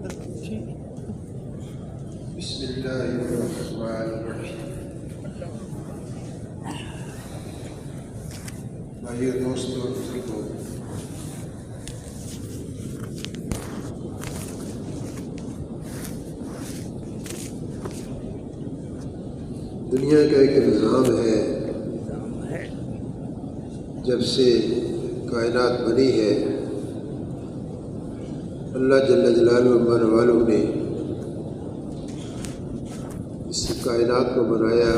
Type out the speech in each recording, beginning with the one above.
بسم اللہ الرحمن الرحیم۔ بھائیو دوستو بزرگو، دنیا کا ایک نظام ہے، جب سے کائنات بنی ہے اللہ جل جلالہ عمر والوں نے اس کائنات کو بنایا۔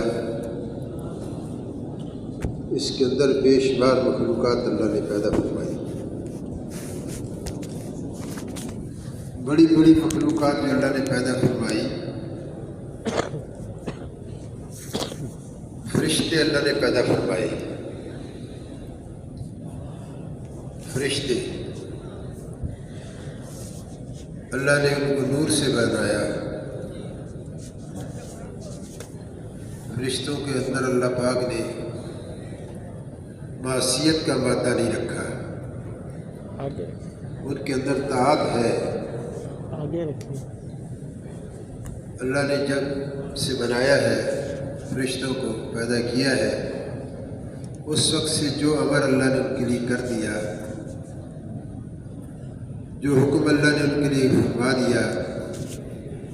اس کے اندر بے شمار مخلوقات اللہ نے پیدا فرمائی، بڑی بڑی مخلوقات جو اللہ نے پیدا فرمائی۔ فرشتے اللہ نے پیدا فرمائے، فرشتے اللہ نے ان کو نور سے بنایا۔ فرشتوں کے اندر اللہ پاک نے معصیت کا مادہ نہیں رکھا، ان کے اندر طاعت ہے۔ اللہ نے جب سے بنایا ہے، فرشتوں کو پیدا کیا ہے، اس وقت سے جو امر اللہ نے ان کے لیے کر دیا، جو حکم اللہ نے ان کے لیے فرما دیا،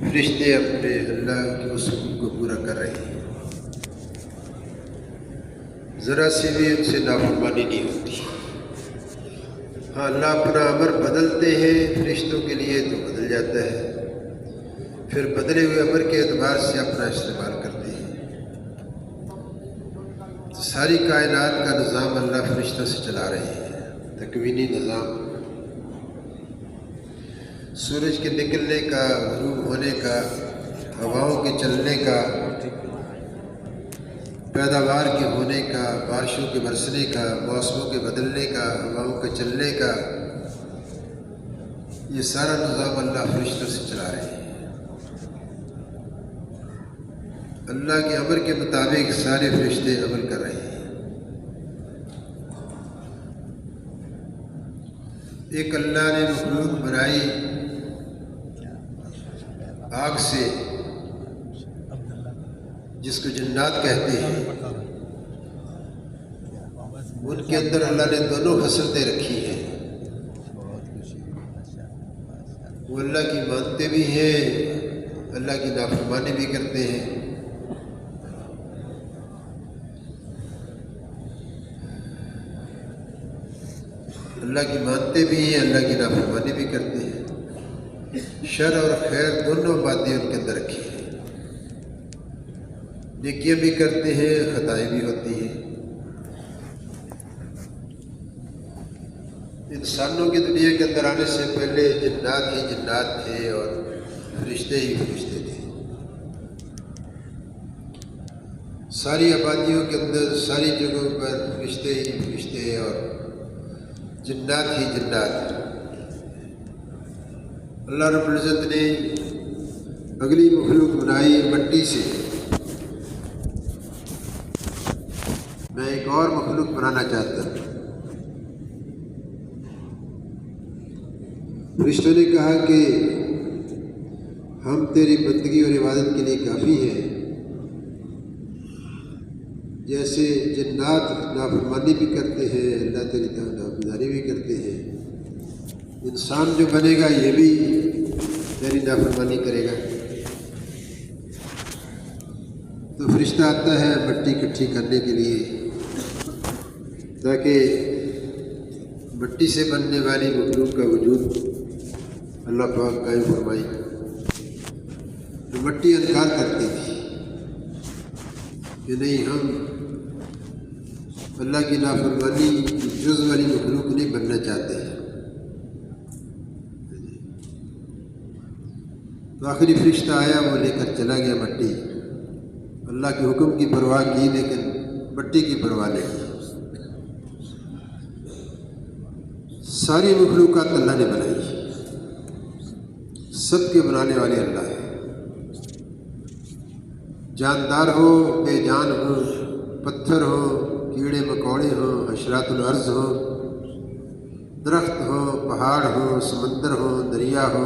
فرشتے اپنے اللہ کے اس حکم کو پورا کر رہے ہیں۔ ذرا سی بھی ان سے نافرمانی نہیں ہوتی۔ ہاں، اللہ اپنا امر بدلتے ہیں فرشتوں کے لیے تو بدل جاتا ہے، پھر بدلے ہوئے امر کے اعتبار سے اپنا استعمال کرتے ہیں۔ ساری کائنات کا نظام اللہ فرشتوں سے چلا رہے ہیں، تکوینی نظام۔ سورج کے نکلنے کا، غروب ہونے کا، ہواؤں کے چلنے کا، پیداوار کے ہونے کا، بارشوں کے برسنے کا، موسموں کے بدلنے کا، ہواؤں کے چلنے کا، یہ سارا نظام اللہ فرشتوں سے چلا رہے ہیں۔ اللہ کے امر کے مطابق سارے فرشتے عمل کر رہے ہیں۔ ایک اللہ نے مخلوق بنائی آگ سے، جس کو جنات کہتے ہیں۔ ان کے اندر اللہ نے دونوں خصلتیں رکھی ہیں، وہ اللہ کی مانتے بھی ہیں، اللہ کی نافرمانی بھی کرتے ہیں۔ اللہ کی مانتے بھی ہیں، اللہ کی نافرمانی بھی کرتے ہیں۔ شر اور خیر دونوں باتیں ان کے اندر رکھی ہیں، نیکیاں بھی کرتے ہیں، خطائیں بھی ہوتی ہیں۔ انسانوں کی دنیا کے اندر آنے سے پہلے جنات ہی جنات تھے اور فرشتے ہی فرشتے تھے۔ ساری آبادیوں کے اندر، ساری جگہوں پر فرشتے ہی فرشتے اور جنات ہی جنات۔ اللہ رب العزت نے اگلی مخلوق بنائی مٹی سے۔ میں ایک اور مخلوق بنانا چاہتا ہوں۔ فرشتوں نے کہا کہ ہم تیری بندگی اور عبادت کے لیے کافی ہیں۔ جیسے جنات نافرمانی بھی کرتے ہیں، اللہ تیری تابعداری بھی کرتے ہیں، انسان جو بنے گا یہ بھی تیری نافرمانی کرے گا۔ تو فرشتہ آتا ہے مٹی اکٹھی کرنے کے لیے، تاکہ مٹی سے بننے والی مخلوق کا وجود اللہ پاک قائم فرمائی۔ تو مٹی انکار کرتی تھی کہ نہیں، ہم اللہ کی نافرمانی کی جز والی مخلوق نہیں بننا چاہتے ہیں۔ تو آخری فرشتہ آیا، وہ لے کر چلا گیا مٹی۔ اللہ کے حکم کی پرواہ کی، لیکن مٹی کی پرواہ نہیں۔ ساری مخلوقات اللہ نے بنائی، سب کے بنانے والے اللہ ہیں۔ جاندار ہو، بے جان ہو، پتھر ہو، کیڑے مکوڑے ہوں، حشرات الارض ہو، درخت ہو، پہاڑ ہو، سمندر ہو، دریا ہو،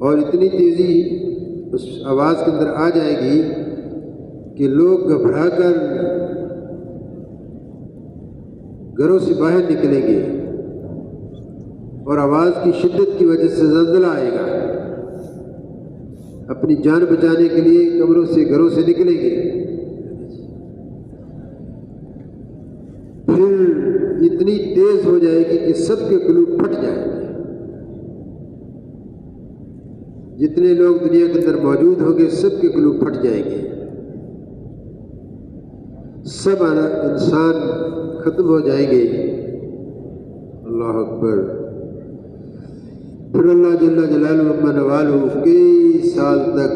اور اتنی تیزی اس آواز کے اندر آ جائے گی کہ لوگ گھبرا کر گھروں سے باہر نکلیں گے، اور آواز کی شدت کی وجہ سے زلزلہ آئے گا، اپنی جان بچانے کے لیے گھروں سے نکلیں گے۔ پھر اتنی تیز ہو جائے گی کہ سب کے قلوب پھٹ جائیں گے۔ جتنے لوگ دنیا کے اندر موجود ہوں گے سب کے قلوب پھٹ جائیں گے، سب انسان ختم ہو جائیں گے۔ اللہ اکبر۔ پھر اللہ جل جلالہ عما نوالہ کئی سال تک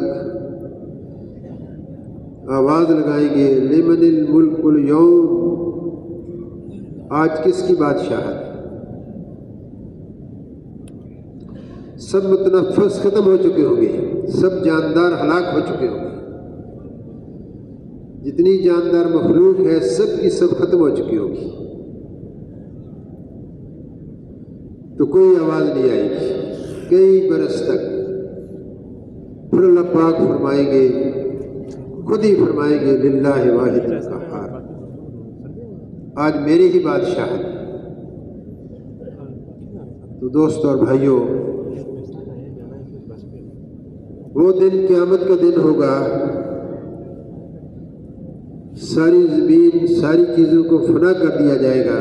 آواز لگائیں گے، لمن الملک اليوم، آج کس کی بادشاہت؟ سب متنفس ختم ہو چکے ہوں گے، سب جاندار ہلاک ہو چکے ہوں گے، جتنی جاندار مخلوق ہے سب کی سب ختم ہو چکی ہوگی، تو کوئی آواز نہیں آئے گی کئی برس تک۔ پھر اللہ پاک فرمائیں گے، خود ہی فرمائیں گے، للہ واحد القہار، آج میری ہی بادشاہت۔ تو دوستو اور بھائیوں، وہ دن قیامت کا دن ہوگا، ساری زمین ساری چیزوں کو فنا کر دیا جائے گا،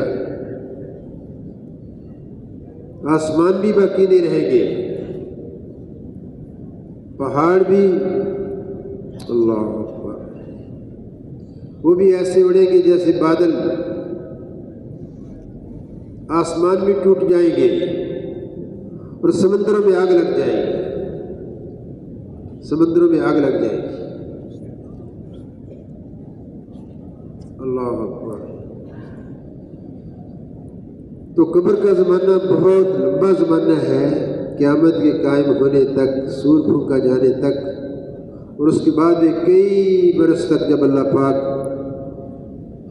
آسمان بھی باقی نہیں رہیں گے، پہاڑ بھی، اللہ اکبر، وہ بھی ایسے اڑیں گے جیسے بادل، آسمان بھی ٹوٹ جائیں گے، اور سمندروں میں آگ لگ جائے گی، سمندروں میں آگ لگ جائے گی۔ اللہ اکبر۔ تو قبر کا زمانہ بہت لمبا زمانہ ہے، قیامت کے قائم ہونے تک، سور پھونکا جانے تک، اور اس کے بعد بھی کئی برس تک جب اللہ پاک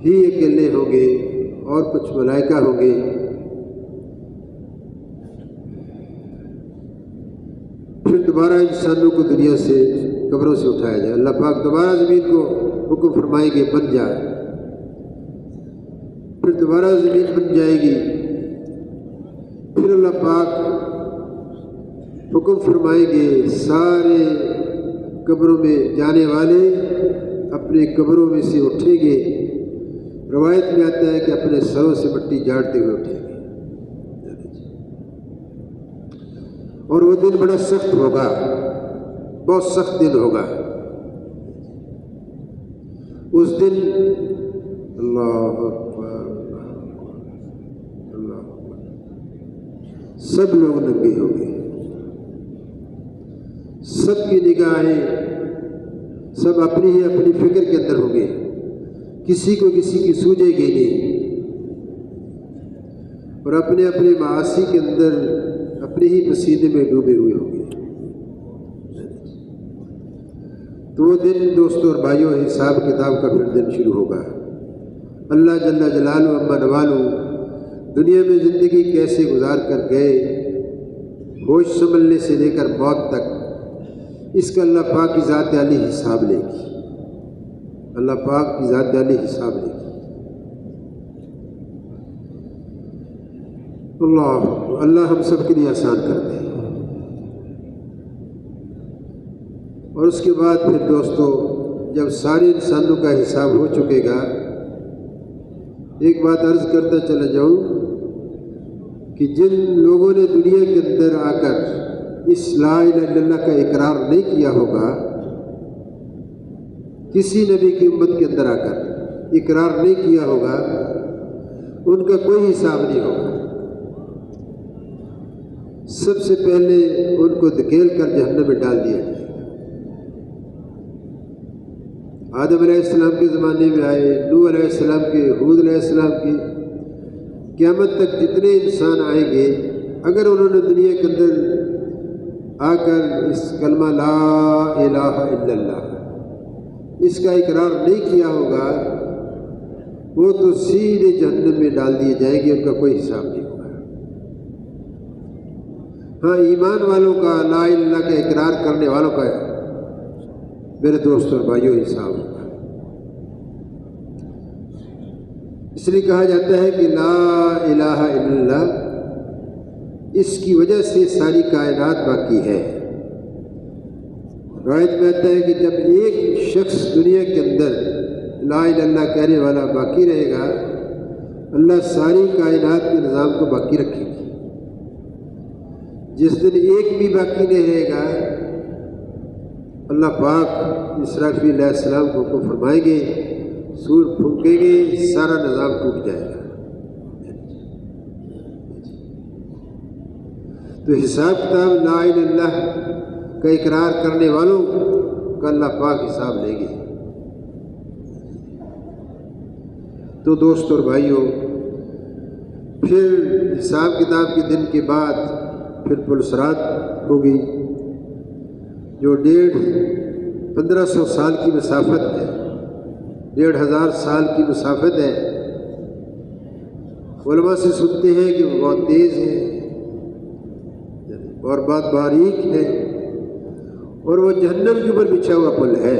ہی اکیلے ہوں گے اور کچھ ملائکہ ہوں گے، پھر دوبارہ انسانوں کو دنیا سے قبروں سے اٹھایا جائے، اللہ پاک دوبارہ زمین کو حکم فرمائیں گے بن جائے، پھر دوبارہ زمین بن جائے گی، پھر اللہ پاک حکم فرمائیں گے سارے قبروں میں جانے والے اپنے قبروں میں سے اٹھیں گے، روایت میں آتا ہے کہ اپنے سروں سے مٹی جھاڑتے ہوئے اٹھیں گے، اور وہ دن بڑا سخت ہوگا، بہت سخت دن ہوگا اس دن۔ اللہ اکبر، اللہ اکبر، سب لوگ ننگے ہوں گے، سب کی نگاہیں سب اپنی ہی اپنی فکر کے اندر ہوں گے، کسی کو کسی کی سوجے گی نہیں، اور اپنے اپنے معاصی کے اندر اپنے ہی پسینے میں ڈوبے ہوئے ہوں گے۔ تو وہ دن دوستوں اور بھائیوں، حساب کتاب کا پھر دن شروع ہوگا۔ اللہ جل جلالہ عما نوالہ دنیا میں زندگی کیسے گزار کر گئے، ہوش سنبھلنے سے لے کر موت تک، اس کا اللہ پاک کی ذات عالی حساب لے گی، اللہ پاک کی ذات عالی حساب لے گی۔ اللہ ہم سب کے لیے آسان کر دے۔ اور اس کے بعد پھر دوستو، جب سارے انسانوں کا حساب ہو چکے گا، ایک بات عرض کرتا چلا جاؤں کہ جن لوگوں نے دنیا کے اندر آ کر اس لا الہ الا اللہ کا اقرار نہیں کیا ہوگا، کسی نبی کی امت کے اندر آ کر اقرار نہیں کیا ہوگا، ان کا کوئی حساب نہیں ہوگا، سب سے پہلے ان کو دھکیل کر جہنم میں ڈال دیا جائے گا۔ آدم علیہ السلام کے زمانے میں آئے، نوح علیہ السلام کے، ہود علیہ السلام کے، قیامت تک جتنے انسان آئیں گے، اگر انہوں نے دنیا کے اندر آ کر اس کلمہ لا الہ الا اللہ اس کا اقرار نہیں کیا ہوگا، وہ تو سیدھے جہنم میں ڈال دیے جائیں گے، ان کا کوئی حساب نہیں ہوگا۔ ہاں ایمان والوں کا، لا الہ الا اللہ کا اقرار کرنے والوں کا میرے دوستوں اور بھائیوں حساب ہوگا۔ اس لیے کہا جاتا ہے کہ لا الہ الا اللہ، اس کی وجہ سے ساری کائنات باقی ہے۔ روایت میں آتا ہے کہ جب ایک شخص دنیا کے اندر لا الہ الا اللہ کہنے والا باقی رہے گا، اللہ ساری کائنات کے نظام کو باقی رکھے گی۔ جس دن ایک بھی باقی نہیں رہے گا، اللہ پاک اسرافیل علیہ السلام کو حکم فرمائیں گے، سور پھونکیں گے، سارا نظام ٹوٹ جائے گا۔ تو حساب کتاب لا الہ الا اللہ کا اقرار کرنے والوں کا اللہ پاک حساب لیں گے۔ تو دوستوں اور بھائیوں، پھر حساب کتاب کے دن کے بعد پھر پلسرات ہوگی، جو 1500 سال کی مسافت ہے، 1500 سال کی مسافت ہے۔ علماء سے سنتے ہیں کہ وہ بہت تیز ہے اور بہت باریک ہے، اور وہ جہنم کے اوپر بچھا ہوا پل ہے،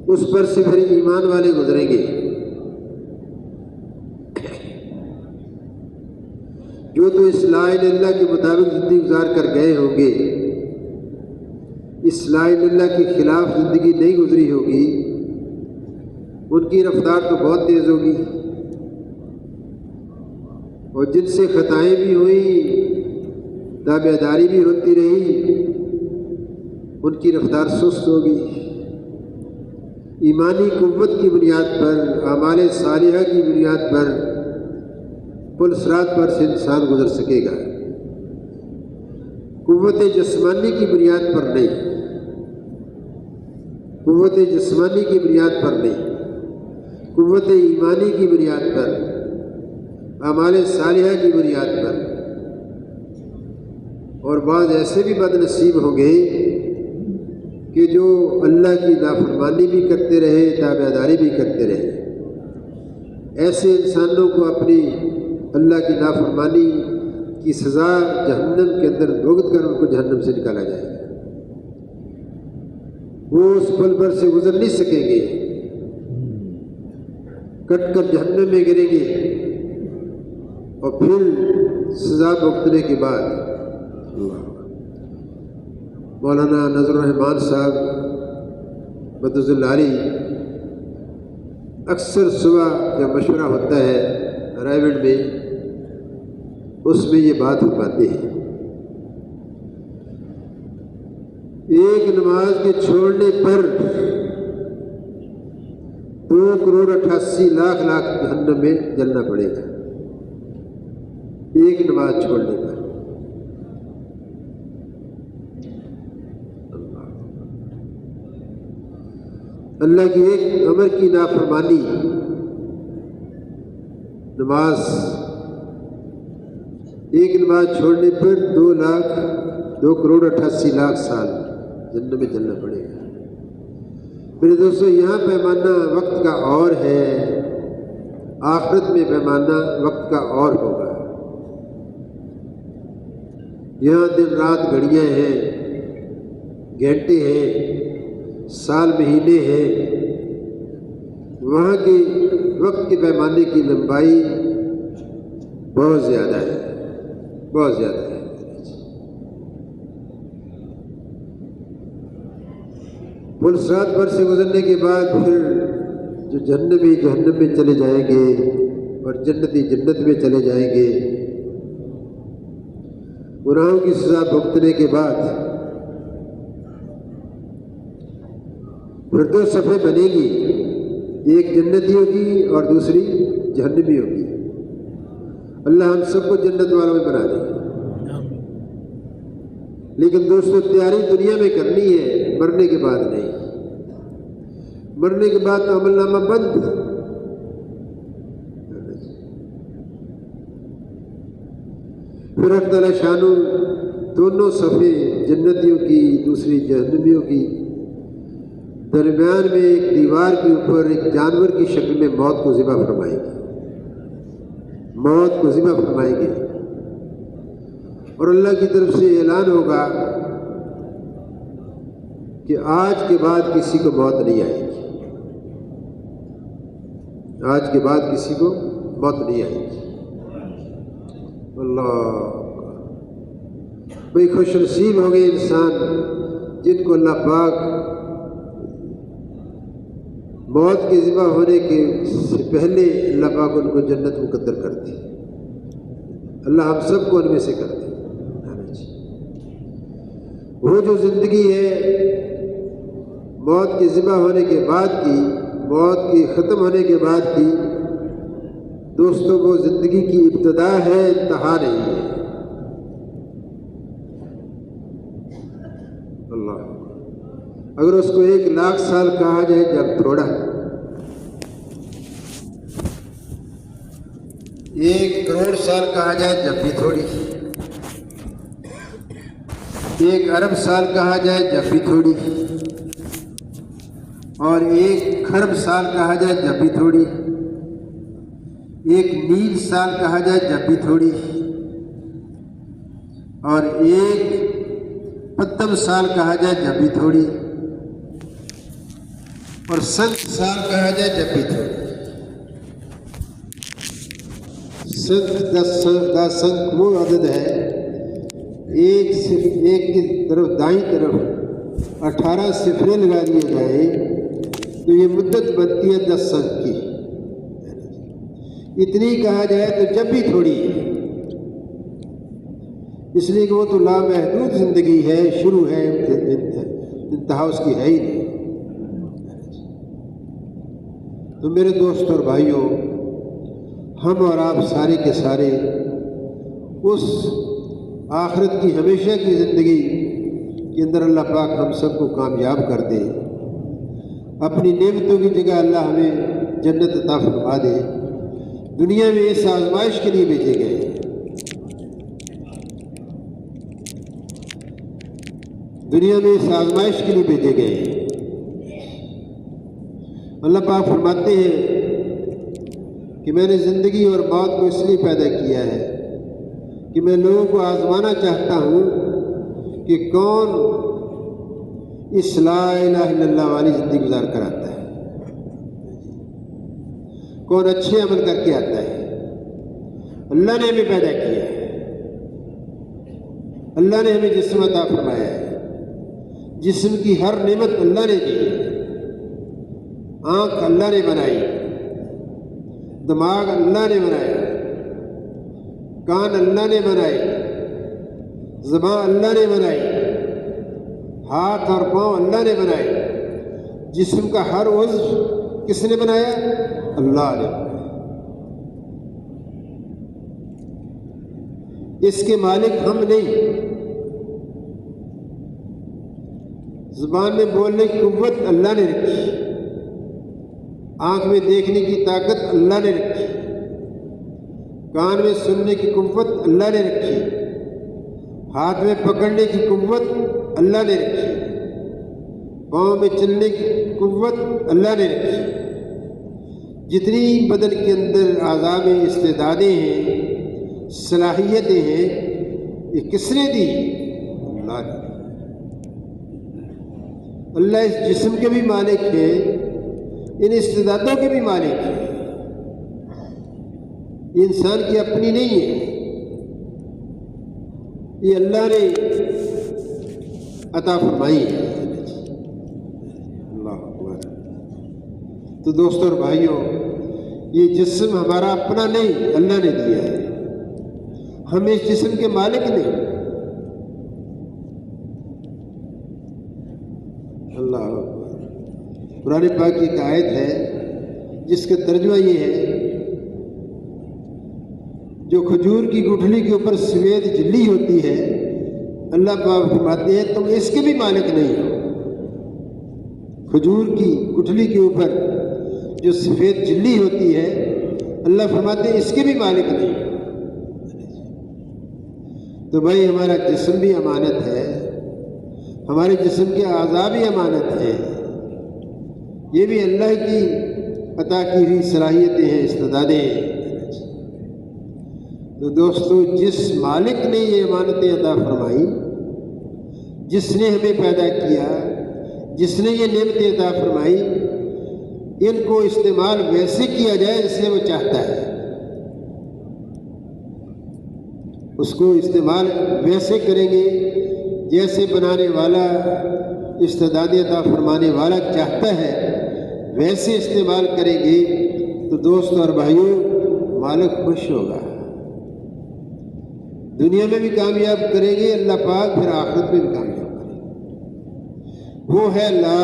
اس پر سے پھر ایمان والے گزریں گے۔ جو تو اس لا الہ الا اللہ کے مطابق زندگی گزار کر گئے ہوں گے، اس لا الہ الا اللہ کے خلاف زندگی نہیں گزری ہوگی، ان کی رفتار تو بہت تیز ہوگی، اور جن سے خطائیں بھی ہوئیں، تابعداری بھی ہوتی رہی، ان کی رفتار سست ہوگی۔ ایمانی قوت کی بنیاد پر، اعمال صالحہ کی بنیاد پر پل صراط پر سے انسان گزر سکے گا، قوت جسمانی کی بنیاد پر نہیں، قوت جسمانی کی بنیاد پر نہیں، قوت ایمانی کی بنیاد پر، اعمال صالحہ کی بنیاد پر۔ اور بعض ایسے بھی بد نصیب ہوں گے کہ جو اللہ کی نافرمانی بھی کرتے رہے، تابعداری بھی کرتے رہے۔ ایسے انسانوں کو اپنی اللہ کی نافرمانی کی سزا جہنم کے اندر بھگت کر ان کو جہنم سے نکالا جائے گا۔ وہ اس پل پر سے گزر نہیں سکیں گے، کٹ کر جہنم میں گریں گے، اور پھر سزا بھگتنے کے بعد مولانا نذر الرحمان صاحب مدد اللہ علیہ اکثر صبح جب مشورہ ہوتا ہے رائے میں، اس میں یہ بات فرماتے ہیں، ایک نماز کے چھوڑنے پر 2,88,00,000 جہنم میں جلنا پڑے گا، ایک نماز چھوڑنے پر۔ اللہ کی ایک امر کی نافرمانی، نماز، ایک نماز چھوڑنے پر 2,88,00,000 سال جنت میں جلنا پڑے گا۔ میرے دوستو، یہاں پیمانہ وقت کا اور ہے، آخرت میں پیمانہ وقت کا اور ہوگا۔ یہاں دن رات گھڑیاں ہیں، گھنٹے ہیں، سال مہینے ہیں، وہاں کے وقت کے پیمانے کی لمبائی بہت زیادہ ہے، بہت زیادہ ہے۔ پل صراط پر سے گزرنے کے بعد پھر جو جہنمی جہنم میں چلے جائیں گے اور جنتی جنت میں چلے جائیں گے۔ گناہوں کی سزا بھگتنے کے بعد پھر 2 صفیں بنے گی، ایک جنتی ہوگی اور دوسری جہنمی ہوگی۔ اللہ ہم سب کو جنت والوں میں بنا دے۔ لیکن دوستو، تیاری دنیا میں کرنی ہے، مرنے کے بعد نہیں۔ مرنے کے بعد تو عمل نامہ بند۔ پھر حق تعالیٰ شانو دونوں صفیں جنتیوں کی دوسری جہنمیوں کی، درمیان میں ایک دیوار کے اوپر ایک جانور کی شکل میں موت کو ذبح فرمائیں گے، موت کو ذبح فرمائیں گے۔ اور اللہ کی طرف سے اعلان ہوگا کہ آج کے بعد کسی کو موت نہیں آئے گی، آج کے بعد کسی کو موت نہیں آئے گی۔ اللہ بھئی خوش نصیب ہو گئے انسان جن کو اللہ پاک موت کے ذبح ہونے کے سے پہلے اللہ پاک ان کو جنت مقدر کر دی۔ اللہ ہم سب کو ان میں سے کر دے۔ وہ جو زندگی ہے موت کے ذبح ہونے کے بعد کی، موت کی ختم ہونے کے بعد کی، دوستوں وہ زندگی کی ابتدا ہے، انتہا نہیں ہے۔ اللہ اگر اس کو 1,00,000 سال کہا جائے جب تھوڑا، 1,00,00,000 سال کہا جائے جب بھی تھوڑی، 1 ارب سال کہا جائے جب بھی تھوڑی، اور 1 کھرب سال کہا جائے جب بھی تھوڑی، 1 میل سال کہا جائے جب بھی تھوڑی، اور 1 پتم سال کہا جائے جب بھی تھوڑی، اور 100 سال کہا جائے جب بھی تھوڑی۔ 100 سنکھ وہ عدد ہے، ایک کی طرف دائیں طرف 18 صفریں لگا دیے جائیں تو یہ مدت بنتی ہے 10 سنکھ کی۔ اتنی کہا جائے تو جب بھی تھوڑی ہے، اس لیے کہ وہ تو لامحدود زندگی ہے، شروع ہے، انتہا اس کی ہے ہی نہیں۔ تو میرے دوست اور بھائیوں، ہم اور آپ سارے کے سارے اس آخرت کی ہمیشہ کی زندگی کے اندر اللہ پاک ہم سب کو کامیاب کر دے، اپنی نعمتوں کی جگہ اللہ ہمیں جنت عطا فرما دے۔ دنیا میں اس آزمائش کے لیے بھیجے گئے، دنیا میں اس آزمائش کے لیے بھیجے گئے۔ اللہ پاک فرماتے ہیں کہ میں نے زندگی اور موت کو اس لیے پیدا کیا ہے کہ میں لوگوں کو آزمانا چاہتا ہوں کہ کون اس لا الہ الا اللہ والی زندگی گزار کر آتا ہے، کون اچھے عمل کر کے آتا ہے۔ اللہ نے ہمیں پیدا کیا ہے، اللہ نے ہمیں جسم عطا فرمایا ہے، جسم کی ہر نعمت اللہ نے دی ہے۔ آنکھ اللہ نے بنائی، دماغ اللہ نے بنایا، کان اللہ نے بنائے، زبان اللہ نے بنائی، ہاتھ اور پاؤں اللہ نے بنائے۔ جسم کا ہر عضو کس نے بنایا؟ اللہ نے بنایا۔ اس کے مالک ہم نہیں۔ زبان میں بولنے کی قوت اللہ نے رکھی، آنکھ میں دیکھنے کی طاقت اللہ نے رکھی، کان میں سننے کی قوت اللہ نے رکھی، ہاتھ میں پکڑنے کی قوت اللہ نے رکھی، پاؤں میں چلنے کی قوت اللہ نے رکھی۔ جتنی بدن کے اندر اعضاء میں استعدادیں ہیں، صلاحیتیں ہیں، یہ کس نے دی؟ اللہ نے۔ اللہ اس جسم کے بھی مالک ہے، ان استعدادوں کے بھی مالک ہے۔ یہ انسان کی اپنی نہیں ہے، یہ اللہ نے عطا فرمائی ہے۔ اللہ اکبر۔ تو دوستوں اور بھائیوں، یہ جسم ہمارا اپنا نہیں، اللہ نے دیا ہے، ہم اس جسم کے مالک نہیں۔ اللہ اکبر۔ قرآن پاک کی ایک آیت ہے جس کا ترجمہ یہ ہے، جو کھجور کی گٹھلی کے اوپر سفید جلی ہوتی ہے، اللہ پاک فرماتے ہیں تم اس کے بھی مالک نہیں ہو۔ کھجور کی گٹھلی کے اوپر جو سفید جلی ہوتی ہے، اللہ فرماتے ہیں اس کے بھی مالک نہیں ہو۔ تو بھائی ہمارا جسم بھی امانت ہے، ہمارے جسم کے اعضاء بھی امانت ہے، یہ بھی اللہ کی عطا کی ہوئی صلاحیتیں ہیں، استعدادیں ہیں۔ تو دوستو جس مالک نے یہ امانتیں عطا فرمائی، جس نے ہمیں پیدا کیا، جس نے یہ نعمتیں عطا فرمائی، ان کو استعمال ویسے کیا جائے جیسے وہ چاہتا ہے، اس کو استعمال ویسے کریں گے جیسے بنانے والا، استعداد عطا فرمانے والا چاہتا ہے، ویسے استعمال کریں گے تو دوستوں اور بھائیوں مالک خوش ہوگا، دنیا میں بھی کامیاب کریں گے اللہ پاک، پھر آخرت میں بھی کامیاب کریں گے۔ وہ ہے لا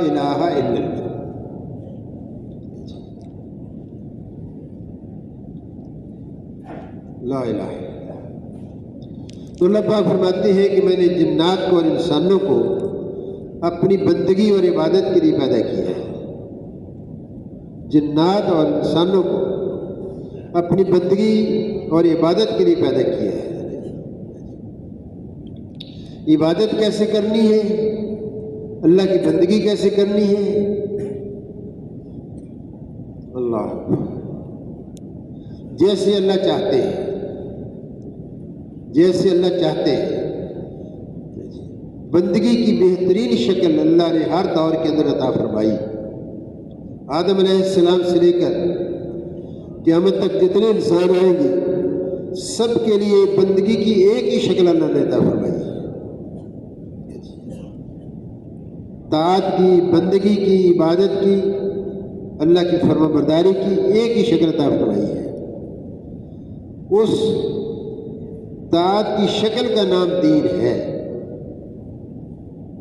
الہ الا اللہ۔ لا الہ الا اللہ۔ تو اللہ پاک فرماتے ہیں کہ میں نے جنات کو اور انسانوں کو اپنی بندگی اور عبادت کے لیے پیدا کیا ہے، جنات اور انسانوں کو اپنی بندگی اور عبادت کے لیے پیدا کیا ہے۔ عبادت کیسے کرنی ہے، اللہ کی بندگی کیسے کرنی ہے؟ اللہ جیسے اللہ چاہتے ہیں، جیسے اللہ چاہتے ہیں۔ بندگی کی بہترین شکل اللہ نے ہر دور کے اندر عطا فرمائی۔ آدم علیہ السلام سے لے کر قیامت تک جتنے انسان آئیں گے سب کے لیے بندگی کی ایک ہی شکل اللہ نے عطا فرمائی، طاعت کی، بندگی کی، عبادت کی، اللہ کی فرما برداری کی ایک ہی شکل عطا فرمائی ہے۔ اس طاعت کی شکل کا نام دین ہے،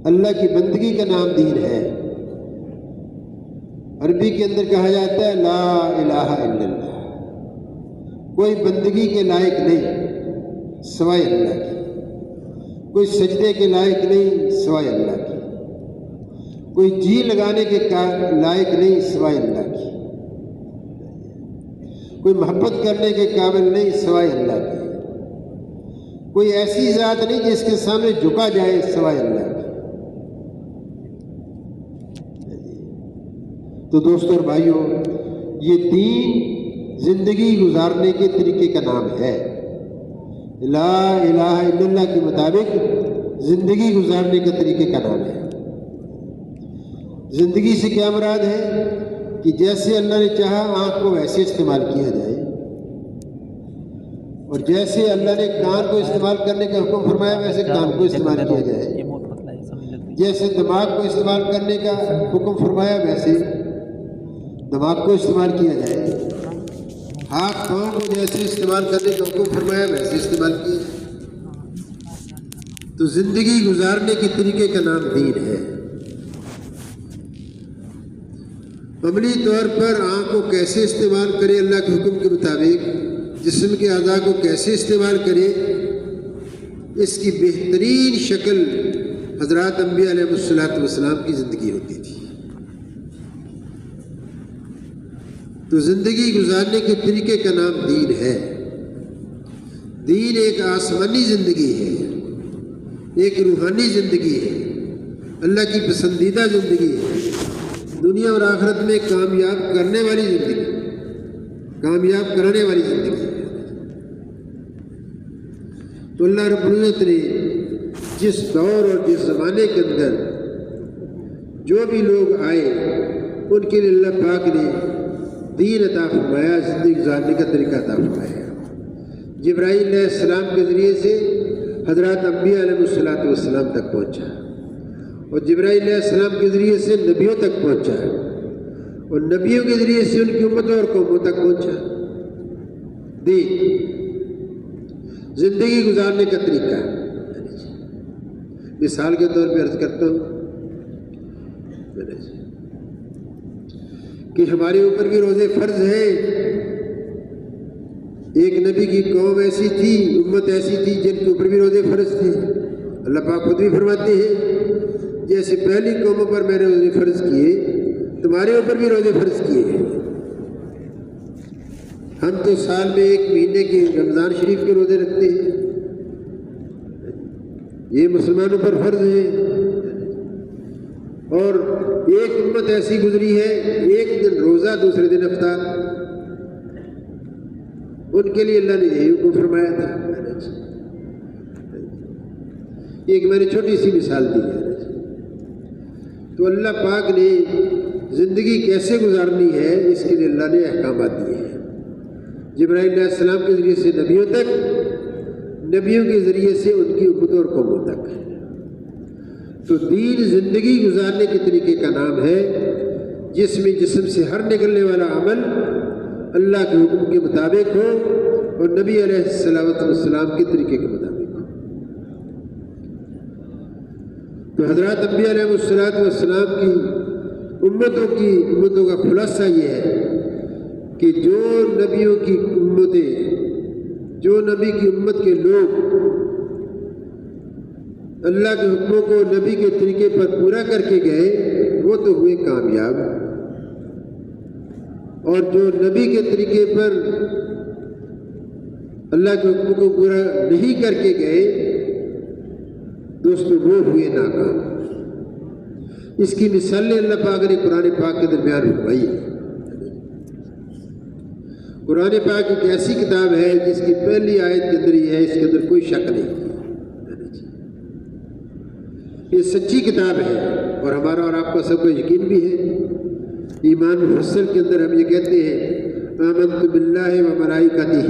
اللہ کی بندگی کا نام دین ہے۔ عربی کے اندر کہا جاتا ہے لا الہ الا اللہ، کوئی بندگی کے لائق نہیں سوائے اللہ کی، کوئی سجدے کے لائق نہیں سوائے اللہ کی، کوئی جی لگانے کے لائق نہیں سوائے اللہ کی، کوئی محبت کرنے کے قابل نہیں سوائے اللہ کی، کوئی ایسی ذات نہیں جس کے سامنے جھکا جائے سوائے اللہ کی۔ تو دوستوں اور بھائیوں، یہ دین زندگی گزارنے کے طریقے کا نام ہے۔ لا الہ الا اللہ کے مطابق زندگی گزارنے کے طریقے کا نام ہے۔ زندگی سے کیا مراد ہے کہ جیسے اللہ نے چاہا آنکھ کو ویسے استعمال کیا جائے، اور جیسے اللہ نے کان کو استعمال کرنے کا حکم فرمایا ویسے کان کو استعمال کیا جائے، جیسے دماغ کو استعمال کرنے کا حکم فرمایا ویسے دماغ کو استعمال کیا جائے، ہاتھ پاؤں کو جیسے استعمال کرنے کا حکم فرمایا ویسے استعمال کیا جائے۔ تو زندگی گزارنے کے طریقے کا نام دین ہے۔ عملی طور پر آنکھ کو کیسے استعمال کرے اللہ کے حکم کے مطابق، جسم کے اعضاء کو کیسے استعمال کرے، اس کی بہترین شکل حضرات انبیاء علیہ السلام کی زندگی ہوتی تھی۔ تو زندگی گزارنے کے طریقے کا نام دین ہے۔ دین ایک آسمانی زندگی ہے، ایک روحانی زندگی ہے، اللہ کی پسندیدہ زندگی ہے، دنیا اور آخرت میں کامیاب کرنے والی زندگی، کامیاب کرانے والی زندگی ہے۔ تو اللہ رب العزت نے جس دور اور جس زمانے کے اندر جو بھی لوگ آئے ان کے لیے اللہ پاک نے دین عطا فرمایا، زندگی گزارنے کا طریقہ عطا فرمایا۔ جبرائیل علیہ السلام کے ذریعے سے حضرات انبیاء علیہ السلام تک پہنچا، اور جبرائیل علیہ السلام کے ذریعے سے نبیوں تک پہنچا، اور نبیوں کے ذریعے سے ان کی امتوں اور قوموں تک پہنچا۔ دین زندگی گزارنے کا طریقہ، مثال کے طور پہ عرض کرتا ہوں کہ ہمارے اوپر بھی روزے فرض ہیں۔ ایک نبی کی قوم ایسی تھی، امت ایسی تھی جن کے اوپر بھی روزے فرض تھے۔ اللہ پاک خود بھی فرماتے ہیں جیسے پہلی قوموں پر میں نے روزے فرض کیے تمہارے اوپر بھی روزے فرض کیے ہیں۔ ہم تو سال میں ایک مہینے کے رمضان شریف کے روزے رکھتے ہیں، یہ مسلمانوں پر فرض ہے۔ اور ایک امت ایسی گزری ہے، ایک دن روزہ دوسرے دن افطار، ان کے لیے اللہ نے یہی حکم فرمایا تھا. ایک میں نے چھوٹی سی مثال دی ہے. تو اللہ پاک نے زندگی کیسے گزارنی ہے اس کے لیے اللہ نے احکامات دیے ہیں. جبرائیل علیہ السلام کے ذریعے سے نبیوں تک، نبیوں کے ذریعے سے ان کی امتوں اور قوموں تک. تو دین زندگی گزارنے کے طریقے کا نام ہے جس میں جسم سے ہر نکلنے والا عمل اللہ کے حکم کے مطابق ہو اور نبی علیہ السلام کے طریقے کے مطابق ہو. تو حضرات انبیاء علیہ السلام کی امتوں کا خلاصہ یہ ہے کہ جو نبیوں کی امتیں، جو نبی کی امت کے لوگ اللہ کے حکموں کو نبی کے طریقے پر پورا کر کے گئے وہ تو ہوئے کامیاب، اور جو نبی کے طریقے پر اللہ کے حکم کو پورا نہیں کر کے گئے دوستو وہ ہوئے ناکام. اس کی مثالیں اللہ پاک نے قرآن پاک کے درمیان فرمائی ہے. قرآن پاک ایک ایسی کتاب ہے جس کی پہلی آیت کے اندر یہ ہے، اس کے اندر کوئی شک نہیں، یہ سچی کتاب ہے اور ہمارا اور آپ کا سب کا یقین بھی ہے. ایمان مفصل کے اندر ہم یہ کہتے ہیں آمنت باللہ و ملائکتہ،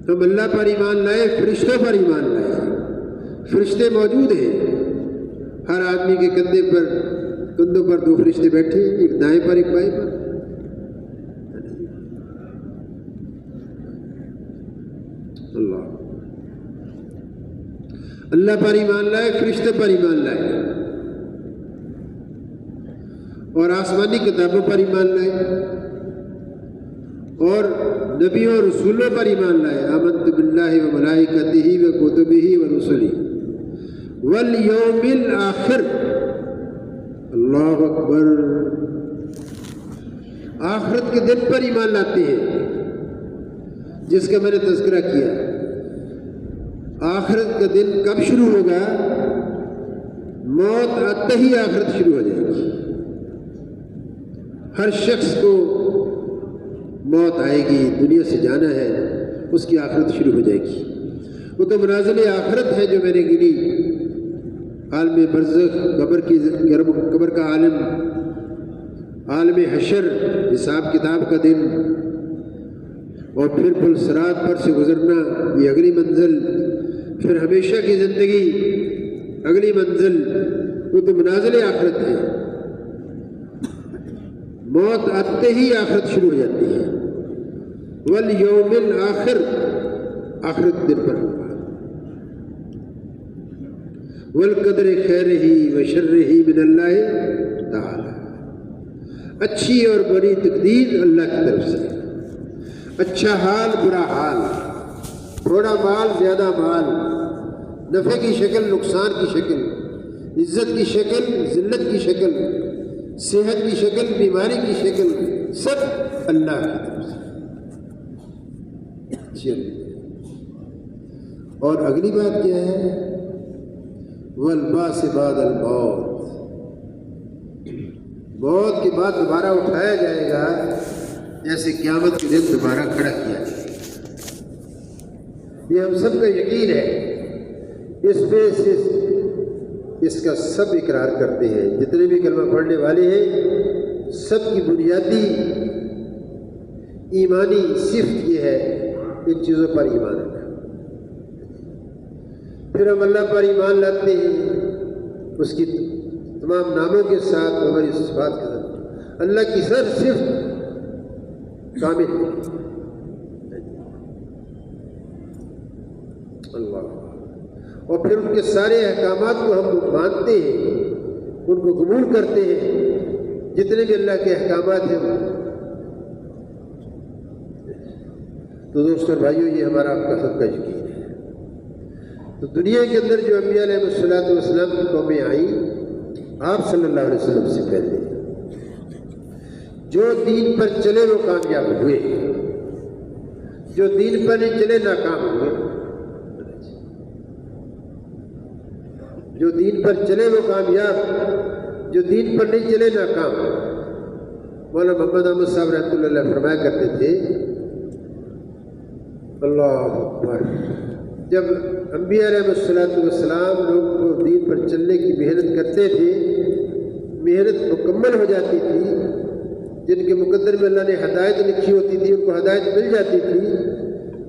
ہم اللہ پر ایمان لائے، فرشتوں پر ایمان لائے. فرشتے موجود ہیں، ہر آدمی کے کندھوں پر دو فرشتے بیٹھے ہیں، ایک دائیں پر ایک بائیں پر. اللہ پر ایمان لائے، فرشتے پر ایمان لائے اور آسمانی کتابوں پر ایمان لائے اور نبیوں اور رسولوں پر ایمان لائے. آمنت باللہ و ملائکتہ و کتبہ و رسلہ والیوم الآخر. اللہ اکبر. آخرت کے دن پر ایمان لاتے ہیں جس کا میں نے تذکرہ کیا. آخرت کا دن کب شروع ہوگا؟ موت آتے ہی آخرت شروع ہو جائے گی. ہر شخص کو موت آئے گی، دنیا سے جانا ہے، اس کی آخرت شروع ہو جائے گی. وہ تو منازل آخرت ہے جو میں نے گنی، عالم برزخ، قبر کا عالم، عالم حشر، حساب کتاب کا دن، اور پھر پل صراط پر سے گزرنا، یہ اگلی منزل، پھر ہمیشہ کی زندگی، اگلی منزل. وہ تو منازل آخرت ہے. موت آتے ہی آخرت شروع ہو جاتی ہے. والیوم الآخر، آخرت دن پر ہوگا. والقدر خیرہ و شرہ من اللہ تعالی، اچھی اور بری تقدیر اللہ کی طرف سے. اچھا حال، برا حال، تھوڑا مال، زیادہ مال، نفع کی شکل، نقصان کی شکل، عزت کی شکل، ذلت کی شکل، صحت کی شکل، بیماری کی شکل، سب اللہ کی طرف سے. اور اگلی بات کیا ہے؟ والبعث بعد الموت، موت کے بعد دوبارہ اٹھایا جائے گا، جیسے قیامت کے دن دوبارہ کھڑا کیا جائے گا. یہ ہم سب کا یقین ہے، اس پہ اس کا سب اقرار کرتے ہیں. جتنے بھی کلمہ پڑھنے والے ہیں سب کی بنیادی ایمانی صفت یہ ہے ان چیزوں پر ایمان رکھنا. پھر ہم اللہ پر ایمان لاتے ہیں اس کی تمام ناموں کے ساتھ، ہماری صفات کے ساتھ. اللہ کی سر صفت کامل ہے. اللہ. اور پھر ان کے سارے احکامات کو ہم مانتے ہیں، ان کو قبول کرتے ہیں. جتنے بھی اللہ کے احکامات ہیں. تو دوستوں اور بھائیوں، یہ ہمارا آپ کا سب کا یقین ہے. تو دنیا کے اندر جو انبیاء علیہ السلام کی قومیں آئیں آپ صلی اللہ علیہ وسلم سے پہلے، جو دین پر چلے وہ کامیاب ہوئے، جو دین پر نہیں چلے ناکام ہوئے. جو دین پر چلے وہ کامیاب، جو دین پر نہیں چلے ناکام. مولانا محمد احمد صاحب رحمۃ اللہ علیہ فرمایا کرتے تھے اللہ اکبر۔ جب انبیاء علیہ السلام لوگ کو دین پر چلنے کی محنت کرتے تھے، محنت مکمل ہو جاتی تھی، جن کے مقدر میں اللہ نے ہدایت لکھی ہوتی تھی ان کو ہدایت مل جاتی تھی،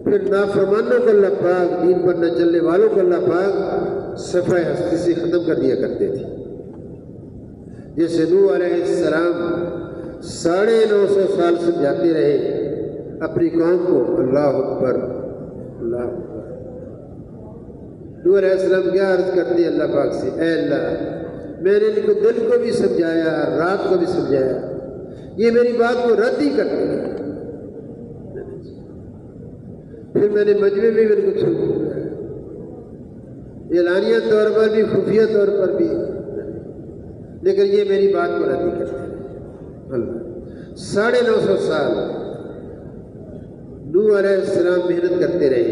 پھر نافرمانوں کو اللہ پاک، دین پر نہ چلنے والوں کو اللہ پاک صفحہ ہستی سے ختم کر دیا کرتے تھے۔ جیسے نوح علیہ السلام 950 سال سمجھاتے رہے اپنی قوم کو۔ اللہ اکبر، اللہ اکبر۔ نوح علیہ السلام کیا عرض کرتے ہیں اللہ پاک سے، اے اللہ میں نے ان کو دل کو بھی سمجھایا، رات کو بھی سمجھایا، یہ میری بات کو رد ہی کرتے ہیں۔ پھر میں نے مجمع میں بھی ان کو چھوڑ دیا، اعلانیہ طور پر بھی، خفیہ طور پر بھی، لیکن یہ میری بات کو رد ہی کرتے ہیں۔ اللہ 950 سال نوح علیہ السلام محنت کرتے رہے،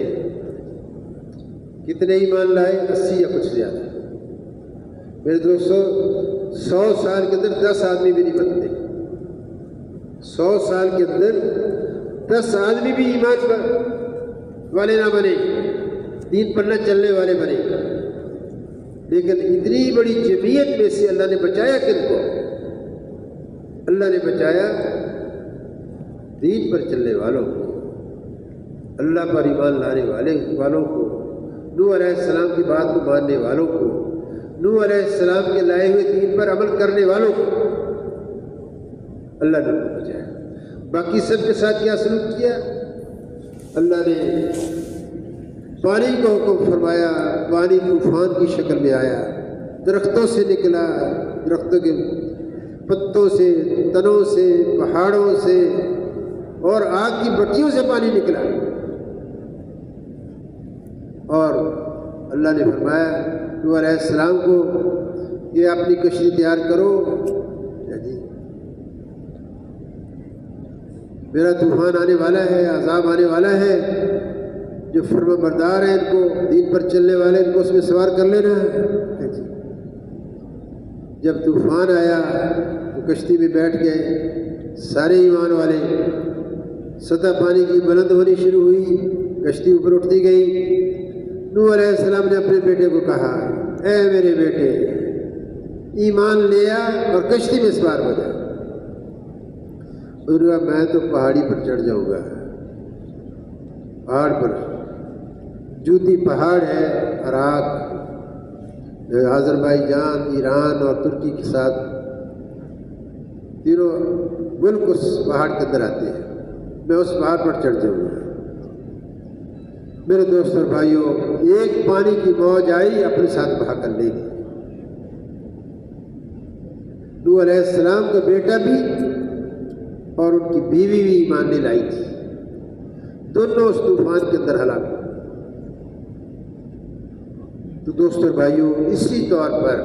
کتنے ایمان لائے؟ 80 یا کچھ زیادہ۔ میرے دوستو 100 سال کے اندر 10 آدمی بھی نہیں بنتے، 100 سال کے اندر 10 آدمی بھی ایمان والے نہ بنے، دین پر نہ چلنے والے بنے، لیکن اتنی بڑی جمعیت میں سے اللہ نے بچایا کن کو؟ اللہ نے بچایا دین پر چلنے والوں کو، اللہ پر ایمان لانے والوں کو، نوح علیہ السلام کی بات کو ماننے والوں کو، نوح علیہ السلام کے لائے ہوئے دین پر عمل کرنے والوں کو اللہ نے بچایا۔ باقی سب کے ساتھ کیا سلوک کیا؟ اللہ نے پانی کو حکم فرمایا، پانی طوفان کی شکل میں آیا، درختوں سے نکلا، درختوں کے پتوں سے، تنوں سے، پہاڑوں سے اور آگ کی بٹیوں سے پانی نکلا۔ اور اللہ نے فرمایا نوح علیہ السلام کو کہ اپنی کشتی تیار کرو، میرا طوفان آنے والا ہے، عذاب آنے والا ہے، جو فرما بردار ہیں ان کو، دین پر چلنے والے ان کو اس میں سوار کر لینا ہے۔ جب طوفان آیا تو کشتی میں بیٹھ گئے سارے ایمان والے، سطح پانی کی بلند ہونی شروع ہوئی، کشتی اوپر اٹھتی گئی۔ نوح علیہ السلام نے اپنے بیٹے کو کہا، اے میرے بیٹے ایمان لے آ اور کشتی میں سوار ہو جا۔ میں تو پہاڑی پر چڑھ جاؤں گا، پہاڑ پر، جوتی پہاڑ ہے، عراق، آذربائیجان، ایران اور ترکی کے ساتھ تینوں ملک اس پہاڑ کے اندر آتے ہیں، میں اس پہاڑ پر چڑھ جاؤں گا۔ میرے دوست اور بھائیوں، ایک پانی کی موج آئی اپنے ساتھ بہا کر لے گئی۔ نوح علیہ السلام کا بیٹا بھی اور ان کی بیوی بھی ایمان نہیں لائی تھی، دونوں اس طوفان کے اندر ہلاک ہوئے۔ تو دوستوں اور بھائیوں، اسی طور پر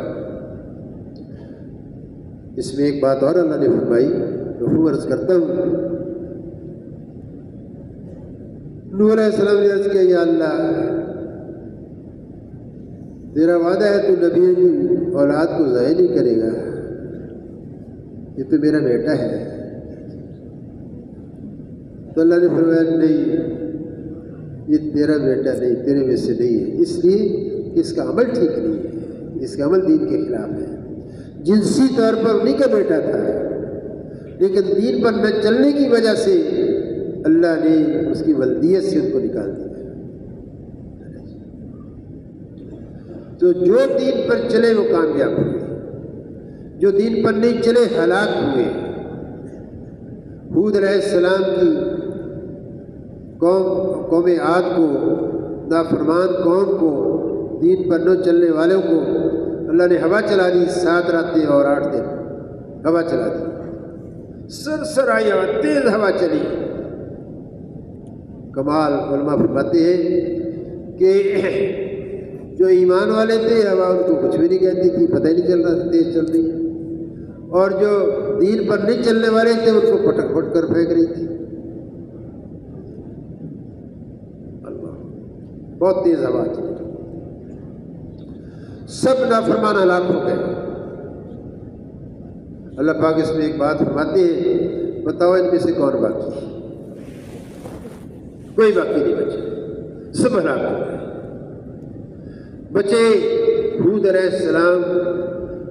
اس میں ایک بات اور اللہ نے فرمائی، تو عرض کرتا ہوں، نوح علیہ السلام نے عرض کیا، یا اللہ تیرا وعدہ ہے تو نبیوں کی اولاد کو ضائع نہیں کرے گا، یہ تو میرا بیٹا ہے۔ تو اللہ نے فرمایا نہیں، یہ تیرا بیٹا نہیں، تیرے میں سے نہیں ہے، اس لیے کہ اس کا عمل ٹھیک نہیں ہے، اس کا عمل دین کے خلاف ہے۔ جنسی طور پر انہیں کا بیٹا تھا، لیکن دین پر نہ چلنے کی وجہ سے اللہ نے اس کی ولدیت سے ان کو نکال دیا۔ تو جو دین پر چلے وہ کامیاب ہوئے، جو دین پر نہیں چلے ہلاک ہوئے۔ ہود علیہ السلام کی قوم عاد کو، نافرمان قوم کو، دین پر نہ چلنے والوں کو اللہ نے ہوا چلا دی، 7 راتیں اور 8 دن ہوا چلا دی، سرسر آئی ہوا، تیز ہوا چلی۔ کمال علماء فرماتے ہیں کہ جو ایمان والے تھے ہوا ان کو کچھ بھی نہیں کہتی تھی، پتہ ہی نہیں چل رہا تیز چل رہی ہے، اور جو دین پر نہیں چلنے والے تھے ان کو پٹک پٹ کر پھینک رہی تھی۔ اللہ، بہت تیز ہوا چلی، سب نافرمان ہلاک ہو گئے۔ اللہ پاک اس میں ایک بات فرماتے ہیں، بتاؤ ان میں سے کون باقی؟ کوئی باقی نہیں بچا۔ سب ہلاک ہو گئے. بچے ہود علیہ السلام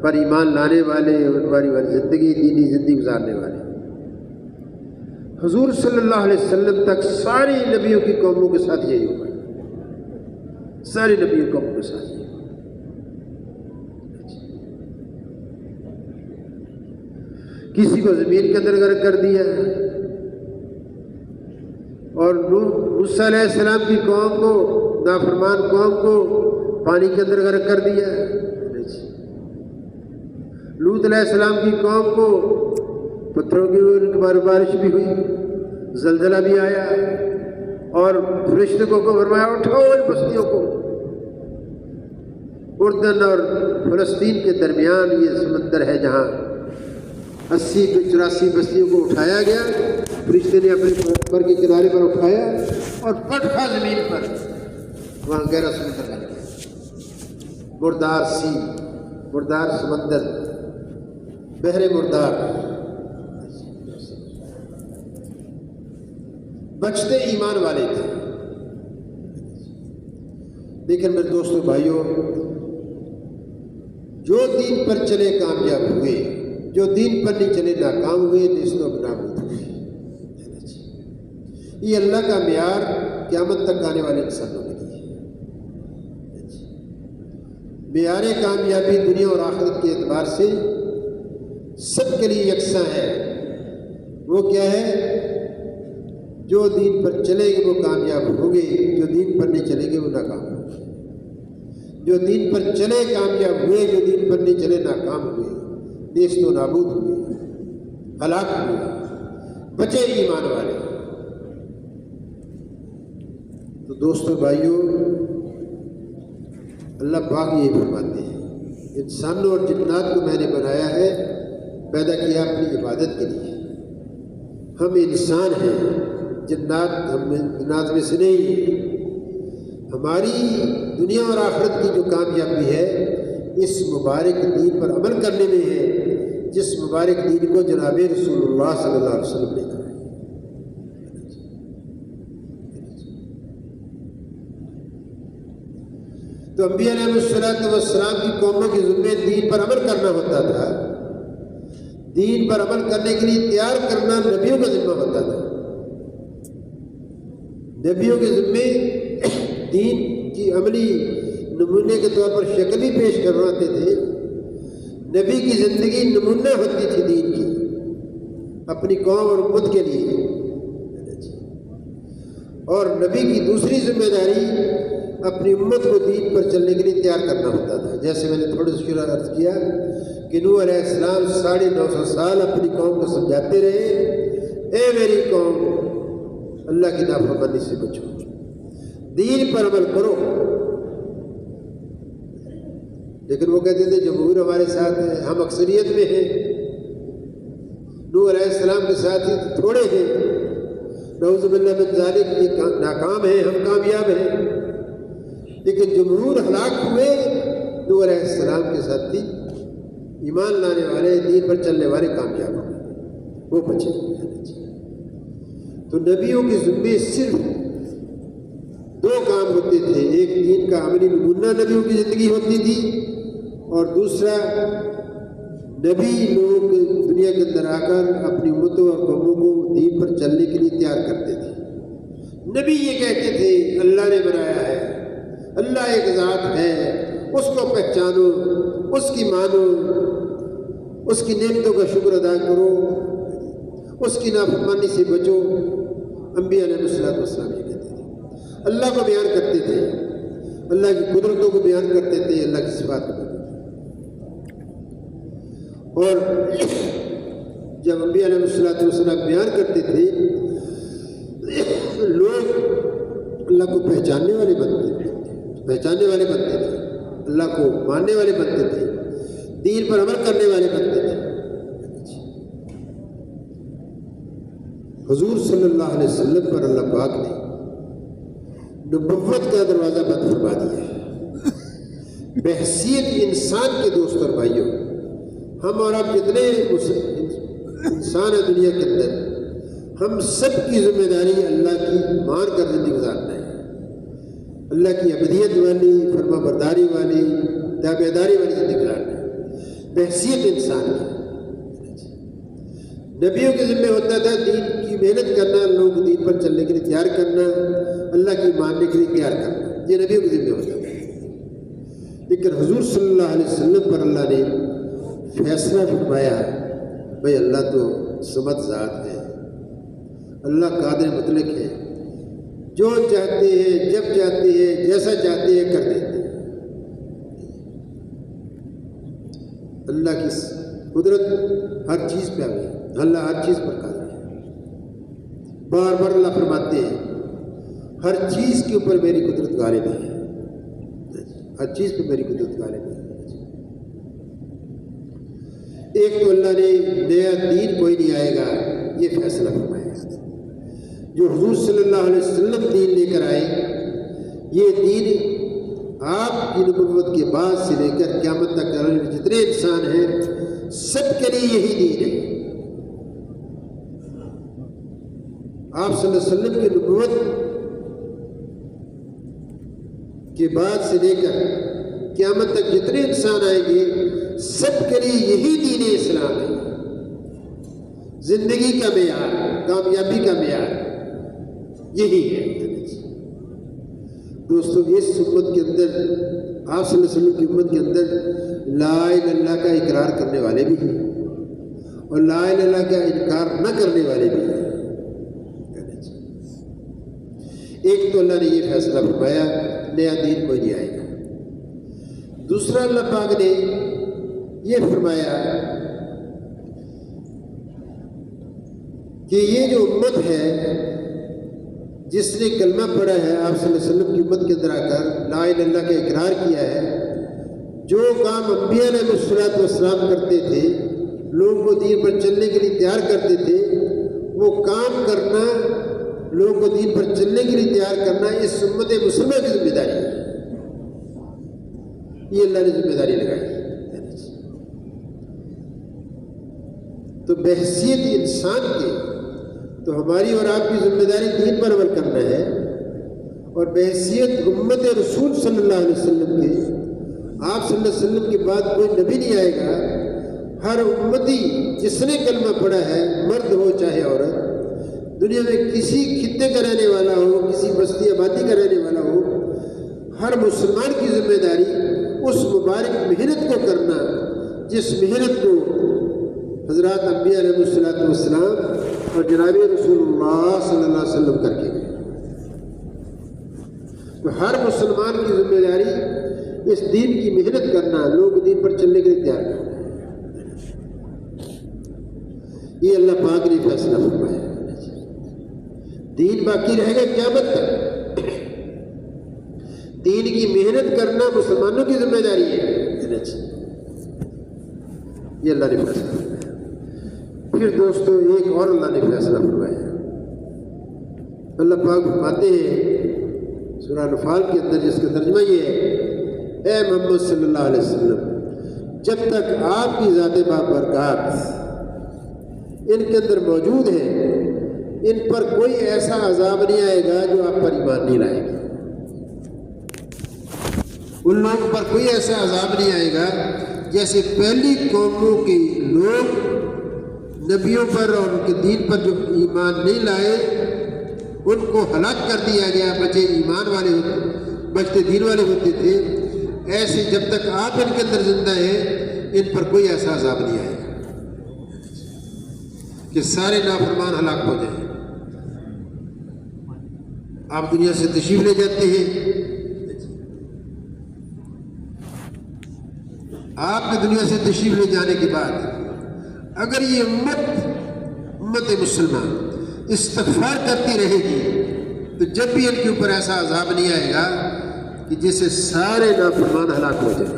پر ایمان لانے والے، ان پر زندگی دینی زندگی گزارنے والے. حضور صلی اللہ علیہ وسلم تک ساری نبیوں کی قوموں کے ساتھ یہی ہوا، ساری نبیوں کی قوموں کے ساتھ یہی ہوا. کسی کو زمین کے اندر غرق کر دیا، اور موسیٰ علیہ السلام کی قوم کو، نافرمان قوم کو پانی کے اندر غرق کر دیا. لوط علیہ السلام کی قوم کو پتھروں کی ان کے بارش بھی ہوئی، زلزلہ بھی آیا، اور فرشتوں کو فرمایا اٹھاؤ ان بستیوں کو. اردن اور فلسطین کے درمیان یہ سمندر ہے جہاں 80-84 بستیوں کو اٹھایا گیا. فرشتے نے اپنے پر کے کنارے پر اٹھایا اور پٹھا زمین پر، وہاں گہرا سمندر بن گیا. مردار سی، مردار سمندر، بحر مردار. بچتے ایمان والے تھے. لیکن میرے دوستوں بھائیوں، جو دین پر چلے کامیاب ہوئے، جو دین پر نہیں چلے ناکام ہوئے، نیست و نابود ہوئے. یہ اللہ کا معیار قیامت تک آنے والے انسانوں کے لیے. معیار کامیابی دنیا اور آخرت کے اعتبار سے سب کے لیے یکساں ہے. وہ کیا ہے؟ جو دین پر چلیں گے وہ کامیاب ہوں گے، جو دین پر نہیں چلیں گے وہ ناکام ہوں گے. جو دین پر چلے کامیاب ہوئے، جو دین پر نہیں چلے ناکام ہوئے، نیست و نابود ہوئے، ہلاک ہوئے. بچے ایمان والے. تو دوستو بھائیوں، اللہ پاک یہ فرماتے ہیں انسانوں اور جنات کو میں نے بنایا ہے، پیدا کیا اپنی عبادت کے لیے. ہم انسان ہیں، ہم جنات میں سے نہیں ہیں. ہماری دنیا اور آخرت کی جو کامیابی ہے اس مبارک دین پر عمل کرنے میں ہے، جس مبارک دین کو جناب رسول اللہ صلی اللہ علیہ وسلم نے کہا. تو انبیاء علیہ السلام کی قوموں کے ذمے دین پر عمل کرنا ہوتا تھا. دین پر عمل کرنے کے لیے تیار کرنا نبیوں کا ذمہ ہوتا تھا. نبیوں کے ذمے دین کی عملی نمونے کے طور پر شکل بھی پیش کرواتے تھے. نبی کی زندگی نمونہ ہوتی تھی دین کی اپنی قوم اور امت کے لیے. اور نبی کی دوسری ذمہ داری اپنی امت کو دین پر چلنے کے لیے تیار کرنا ہوتا تھا. جیسے میں نے تھوڑے سے شروع عرض کیا کہ نوح علیہ السلام 950 سال اپنی قوم کو سمجھاتے رہے، اے میری قوم اللہ کی نافرمانی سے بچو، دین پر عمل کرو. لیکن وہ کہتے تھے جمہور ہمارے ساتھ ہے، ہم اکثریت میں ہیں. نوح علیہ السلام کے ساتھ ہی تھوڑے ہیں، نعوذ باللہ من ذالک، یہ ناکام ہیں، ہم کامیاب ہیں. لیکن جمہور ہلاک ہوئے نوح علیہ السلام کے ساتھ ہی ایمان لانے والے، دین پر چلنے والے کامیاب ہوئے، وہ بچے. تو نبیوں کے ذمے صرف دو کام ہوتے تھے. ایک دین کا عملی نمونہ نبیوں کی زندگی ہوتی تھی، اور دوسرا نبی لوگ دنیا کے اندر آ کر اپنی امتوں اور قوموں کو دین پر چلنے کے لیے تیار کرتے تھے. نبی یہ کہتے تھے اللہ نے بنایا ہے، اللہ ایک ذات ہے، اس کو پہچانو، اس کی مانو، اس کی نعمتوں کا شکر ادا کرو، اس کی نافرمانی سے بچو. انبیاء علیہ السلام یہ کہتے تھے. اللہ کو بیان کرتے تھے، اللہ کی قدرتوں کو بیان کرتے تھے، اللہ کی صفات کو. اور جب انبیاء علیہ السلام بیان کرتے تھے، لوگ اللہ کو پہچاننے والے بنتے تھے، اللہ کو ماننے والے بنتے تھے، دین پر عمل کرنے والے بنتے تھے. حضور صلی اللہ علیہ وسلم پر اللہ پاک نے نبوت کا دروازہ بند فرما دیا ہے. بحیثیت انسان کے دوست اور بھائیوں، ہم اور آپ جتنے انسان ہیں دنیا کے اندر، ہم سب کی ذمہ داری اللہ کی مان کر زندگی گزارنا ہے. اللہ کی عبودیت والی، فرما برداری والی، تابعداری والی زندگی گزارنا ہے بحیثیت انسان کی۔ نبیوں کے ذمہ ہوتا تھا دین کی محنت کرنا، لوگ دین پر چلنے کے لیے تیار کرنا، اللہ کی ماننے کے لیے تیار کرنا، یہ نبیوں کے ذمہ ہوتا تھا۔ لیکن حضور صلی اللہ علیہ وسلم پر اللہ نے فیصلہ فرمایا، بھائی اللہ تو صمد ذات ہے، اللہ قادر مطلق ہے، جو چاہتے ہیں جب چاہتے ہیں جیسا چاہتے ہیں کر دیتے ہیں۔ اللہ کی قدرت ہر چیز پہ آ گئی، اللہ ہر چیز پر قادر ہے۔ بار بار اللہ فرماتے ہیں ہر چیز کے اوپر میری قدرت غالب ہے، ہر چیز پہ میری قدرت غالب ہے۔ ایک تو اللہ نے نیا دین کوئی نہیں آئے گا یہ فیصلہ فرمایا، جو حضور صلی اللہ علیہ وسلم دین لے کر آئے، یہ دین آپ کی نبوت کے بعد سے لے کر قیامت تک آنے والے جتنے انسان ہیں سب کے لیے یہی دین ہے۔ آپ صلی اللہ علیہ وسلم کی نبوت کے بعد سے لے کر قیامت تک جتنے انسان آئیں گے سب کے لیے یہی دین اسلام ہے، زندگی کا معیار، کامیابی کا معیار یہی ہے۔ دوستو اس امت کے اندر، آپ صلی اللہ علیہ وسلم کی امت کے اندر لا الہ الا اللہ کا اقرار کرنے والے بھی ہیں اور لا الہ الا اللہ کا انکار نہ کرنے والے بھی ہیں۔ ایک تو اللہ نے یہ فیصلہ فرمایا نیا دین کوئی نہیں آئے گا۔ دوسرا اللہ پاک نے یہ فرمایا کہ یہ جو امت ہے جس نے کلمہ پڑھا ہے، آپ صلی اللہ علیہ وسلم کی امت کے اندر آ کر لا الہ الا اللہ کا اقرار کیا ہے، جو کام انبیاء علیہ السلام کرتے تھے، لوگوں کو دین پر چلنے کے لیے تیار کرتے تھے، وہ کام کرنا، لوگوں کو دین پر چلنے کے لیے تیار کرنا اس امت مسلمہ کی ذمہ داری ہے۔ یہ اللہ نے ذمہ داری لگائی۔ تو بحیثیت انسان کے تو ہماری اور آپ کی ذمہ داری دین پر عمل کرنا ہے، اور بحیثیت امت رسول صلی اللہ علیہ وسلم کے، آپ صلی اللہ علیہ وسلم کے بعد کوئی نبی نہیں آئے گا، ہر امتی جس نے کلمہ پڑھا ہے، مرد ہو چاہے عورت، دنیا میں کسی خطے کا رہنے والا ہو، کسی بستی آبادی کا رہنے والا ہو، ہر مسلمان کی ذمہ داری اس مبارک محنت کو کرنا جس محنت کو حضرات انبیاء علیہ السلام اور جناب رسول اللہ صلی اللہ علیہ وسلم کر کے گئے۔ تو ہر مسلمان کی ذمہ داری اس دین کی محنت کرنا، لوگ دین پر چلنے کے لیے تیار کرنا۔ یہ اللہ پاک نے فیصلہ فرمایا، دین باقی رہے گا قیامت تک۔ دین کی محنت کرنا مسلمانوں کی ذمہ داری ہے، یہ اللہ نے فیصلہ فرمایا۔ پھر دوستو ایک اور اللہ نے فیصلہ فرمایا، اللہ پاک فرماتے ہیں سورہ انفال کے اندر، جس کا ترجمہ یہ ہے، اے محمد صلی اللہ علیہ وسلم، جب تک آپ کی ذات بابرکات ان کے اندر موجود ہے، ان پر کوئی ایسا عذاب نہیں آئے گا جو آپ پر ایمان نہیں لائے گا۔ ان لوگوں پر کوئی ایسا عذاب نہیں آئے گا جیسے پہلی قوموں کے لوگ نبیوں پر اور ان کے دین پر جو ایمان نہیں لائے ان کو ہلاک کر دیا گیا، بچے ایمان والے ہوتے، بچتے دین والے ہوتے تھے، ایسے جب تک آپ ان کے اندر زندہ ہیں ان پر کوئی ایسا عذاب نہیں آئے گا کہ سارے نافرمان ہلاک ہو جائیں۔ آپ دنیا سے تشریف لے جاتے ہیں، آپ کے دنیا سے تشریف لے جانے کے بعد اگر یہ امت مسلمان استغفار کرتی رہے گی تو جب بھی ان کے اوپر ایسا عذاب نہیں آئے گا کہ جسے سارے نافرمان ہلاک ہو جائیں۔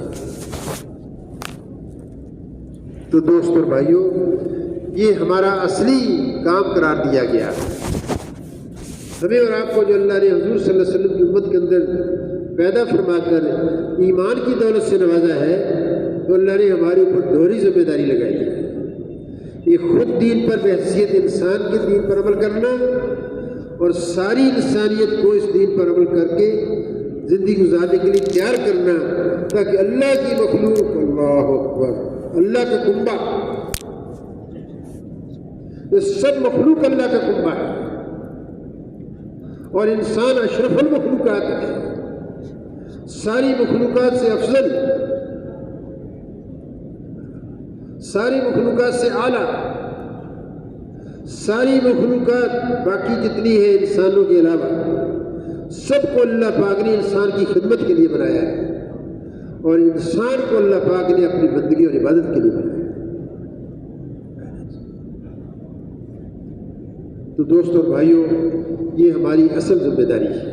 تو دوستو اور بھائیو، یہ ہمارا اصلی کام قرار دیا گیا۔ ہمیں اور آپ کو جو اللہ نے حضور صلی اللہ علیہ وسلم کی امت کے اندر پیدا فرما کر ایمان کی دولت سے نوازا ہے، تو اللہ نے ہمارے اوپر دوہری ذمہ داری لگائی ہے۔ یہ خود دین پر بحیثیت انسان کے دین پر عمل کرنا، اور ساری انسانیت کو اس دین پر عمل کر کے زندگی گزارنے کے لیے تیار کرنا، تاکہ اللہ کی مخلوق، اللہ اکبر، اللہ کا کنبہ، یہ سب مخلوق اللہ کا کنبہ ہے، اور انسان اشرف المخلوقات ہے، ساری مخلوقات سے افضل، ساری مخلوقات سے اعلیٰ، ساری مخلوقات باقی جتنی ہے انسانوں کے علاوہ سب کو اللہ پاک نے انسان کی خدمت کے لیے بنایا ہے، اور انسان کو اللہ پاک نے اپنی بندگی اور عبادت کے لیے بنایا ہے۔ تو دوستوں اور بھائیوں، یہ ہماری اصل ذمہ داری ہے۔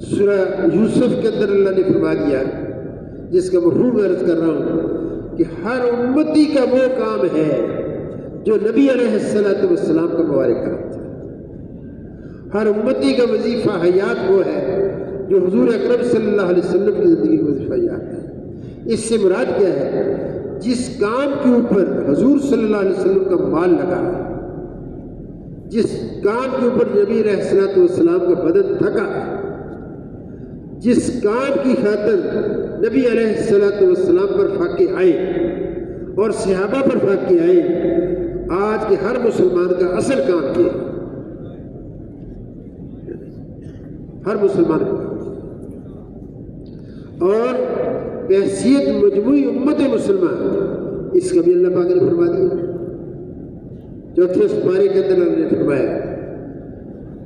سورہ یوسف کے اندر اللہ نے فرما دیا، جس کا مفہوم عرض کر رہا ہوں، کہ ہر امتی کا وہ کام ہے جو نبی علیہ السلام کا مبارک کام تھا۔ ہر امتی کا وظیفہ حیات وہ ہے جو حضور اکرم صلی اللہ علیہ وسلم کی زندگی کا وظیفہ حیات ہے۔ اس سے مراد کیا ہے؟ جس کام کے اوپر حضور صلی اللہ علیہ وسلم کا مال لگا، جس کام کے اوپر نبی علیہ السلام کا بدن تھکا، جس کام کی خاطر نبی علیہ السلام پر فاقے آئے اور صحابہ پر فاقے آئے، آج کے ہر مسلمان کا اصل کام کیا ہے، ہر مسلمان کا، اور بحیثیت مجموعی امت مسلمان، اس کا بھی اللہ پاک نے فرما دیا۔ چوتھے سپارے کے اندر اللہ نے فرمایا،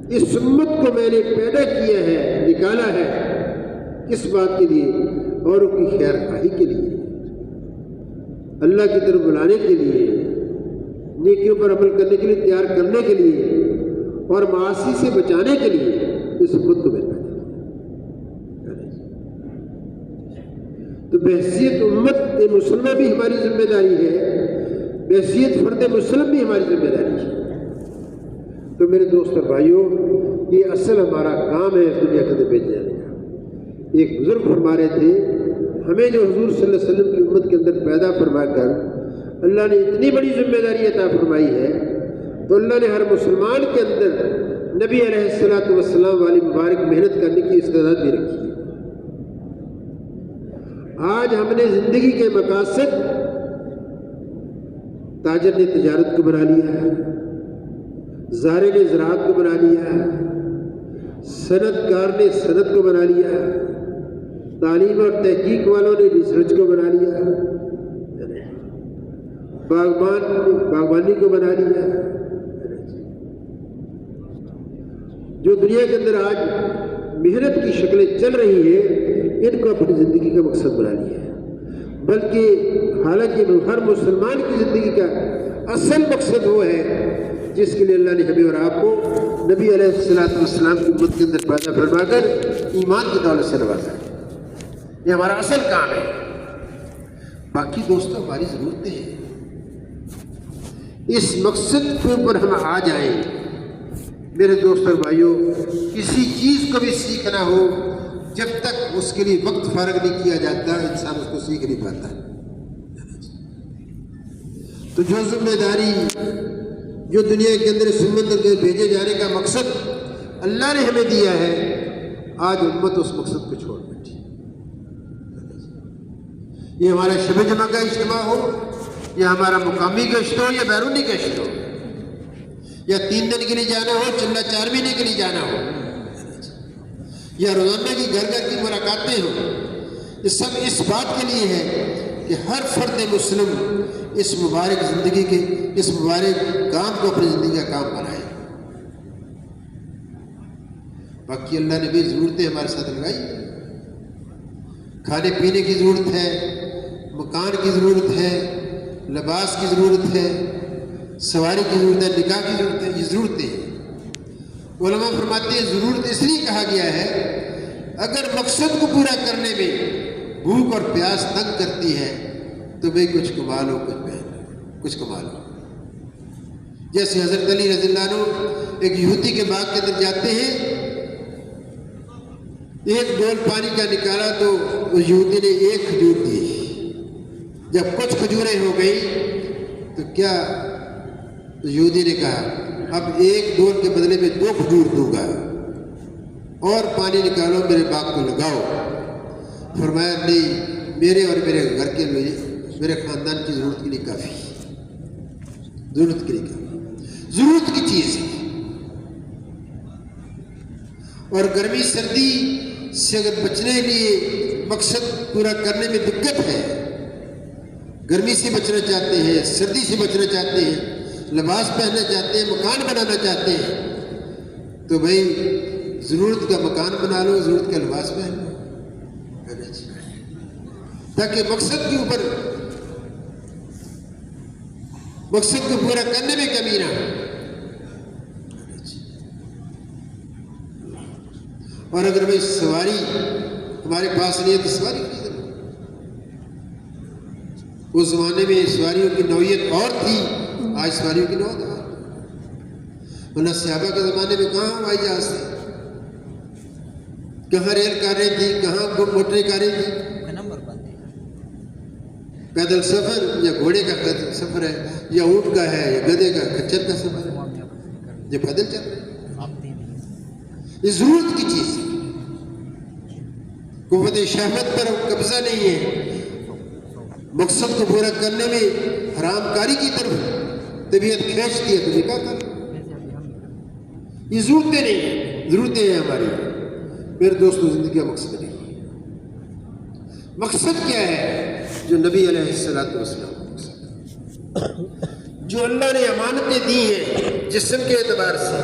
اس امت کو میں نے پیدا کیا ہے، نکالا ہے، کس بات کے لیے؟ اوروں کی خیر خواہی کے لیے، اللہ کی طرف بلانے کے لیے، نیکیوں پر عمل کرنے کے لیے تیار کرنے کے لیے، اور معاصی سے بچانے کے لیے اس امت کو پیدا کیا۔ تو بحیثیت امت مسلمہ بھی ہماری ذمہ داری ہے، بحیثیت فرد مسلم بھی ہماری ذمہ داری ہے۔ تو میرے دوست اور بھائیوں، یہ اصل ہمارا کام ہے اس دنیا کے اندر بھیجے جانے کا۔ ایک بزرگ فرما رہے تھے، ہمیں جو حضور صلی اللہ علیہ وسلم کی امت کے اندر پیدا فرما کر اللہ نے اتنی بڑی ذمہ داری عطا فرمائی ہے، تو اللہ نے ہر مسلمان کے اندر نبی علیہ السلام والی مبارک محنت کرنے کی استعداد بھی رکھی ہے۔ آج ہم نے زندگی کے مقاصد، تاجر نے تجارت کو بنا لیا ہے، زارع نے زراعت کو بنا لیا ہے، صنعت کار نے صنعت کو بنا لیا ہے، تعلیم اور تحقیق والوں نے ریسرچ کو بنا لیا ہے، باغبانی کو بنا لیا ہے۔ جو دنیا کے اندر آج محنت کی شکلیں چل رہی ہیں، ان کو اپنی زندگی کا مقصد بنا لیا ہے، بلکہ حالانکہ ہر مسلمان کی زندگی کا اصل مقصد وہ ہے جس کے لیے اللہ نے ہمیں اور آپ کو نبی علیہ السلام کی امت کے اندر پیدا فرما کر ایمان کی دولت سے نوازا ہے۔ یہ ہمارا اصل کام ہے۔ باقی دوستوں، ہماری ضرورتیں ہیں، اس مقصد کے اوپر ہم آ جائیں۔ میرے دوست اور بھائیوں، کسی چیز کو بھی سیکھنا ہو، جب تک اس کے لیے وقت فارغ نہیں کیا جاتا، انسان اس کو سیکھ نہیں پاتا۔ تو جو ذمہ داری، جو دنیا کے اندر اس امت کے بھیجے جانے کا مقصد اللہ نے ہمیں دیا ہے، آج امت اس مقصد کو چھوڑ بیٹھی۔ یہ ہمارا شب جمعہ کا اجتماع ہو، یا ہمارا مقامی گشت ہو، یا بیرونی گشت ہو، یا 3 دن کے لیے جانا ہو، چلنا 4 مہینے کے لیے جانا ہو، یا روزانہ کی گھر گھر کی ملاقاتیں ہوں، یہ سب اس بات کے لیے ہے کہ ہر فرد مسلم اس مبارک زندگی کے، اس مبارک کام کو اپنی زندگی کا کام بنائے۔ باقی اللہ نے بھی ضرورتیں ہمارے ساتھ لگائی، کھانے پینے کی ضرورت ہے، مکان کی ضرورت ہے، لباس کی ضرورت ہے، سواری کی ضرورت ہے، نکاح کی ضرورت ہے، یہ ضرورتیں ہیں۔ علماء فرماتے ہیں ضرورت اس لیے کہا گیا ہے، اگر مقصد کو پورا کرنے میں بھوک اور پیاس تنگ کرتی ہے تو بھئی کچھ کما لو، کچھ پہن لو، کچھ کما لو۔ جیسے حضرت علی رضی اللہ عنہ ایک یہودی کے باغ کے اندر جاتے ہیں، ایک ڈول پانی کا نکالا تو اس یہودی نے 1 کھجور دی۔ جب کچھ کھجوریں ہو گئی تو کیا یہودی نے کہا اب 1 ڈول کے بدلے میں 2 کھجور دوں گا۔ اور پانی نکالو میرے باغ کو لگاؤ. فرمایا نہیں، میرے اور میرے گھر کے لیے، میرے خاندان کی ضرورت کے لیے کافی، ضرورت کے لیے کافی، ضرورت کی چیز ہے. اور گرمی سردی سے اگر بچنے کے لیے مقصد پورا کرنے میں دقت ہے، گرمی سے بچنا چاہتے ہیں، سردی سے بچنا چاہتے ہیں، لباس پہننا چاہتے ہیں، مکان بنانا چاہتے ہیں، تو بھائی ضرورت کا مکان بنا لو، ضرورت کا لباس پہن لو، تاکہ مقصد کے اوپر، مقصد کو پورا کرنے میں کمی نہ ہو. اور اگر بھائی سواری ہمارے پاس نہیں ہے تو سواری خرید لو. اس زمانے میں سواریوں کی نوعیت اور تھی، آج سواریوں کی نوعیت اور. ورنہ صحابہ کے زمانے میں کہاں ہوائی جہاز تھے، کہاں ریل کاریں تھی، کہاں موٹر کاریں تھی. پیدل سفر یا گھوڑے کا سفر ہے، یا اونٹ کا ہے، یا گدھے کا، کچر کا سفر ہے، یہ پیدل چل رہے ہیں. یہ ضرورت کی چیز ہے. قوت شہوت پر قبضہ نہیں ہے، مقصد کو پورا کرنے میں حرام کاری کی طرف طبیعت کھینچتی ہے تو نکاح کر لو. یہ ضرورتیں نہیں ہیں، ضرورتیں ہیں ہماری. میرے دوستوں، زندگی کا مقصد نہیں ہے. مقصد کیا ہے؟ جو نبی علیہ السلام جو اللہ نے امانتیں دی ہیں، جسم کے اعتبار سے،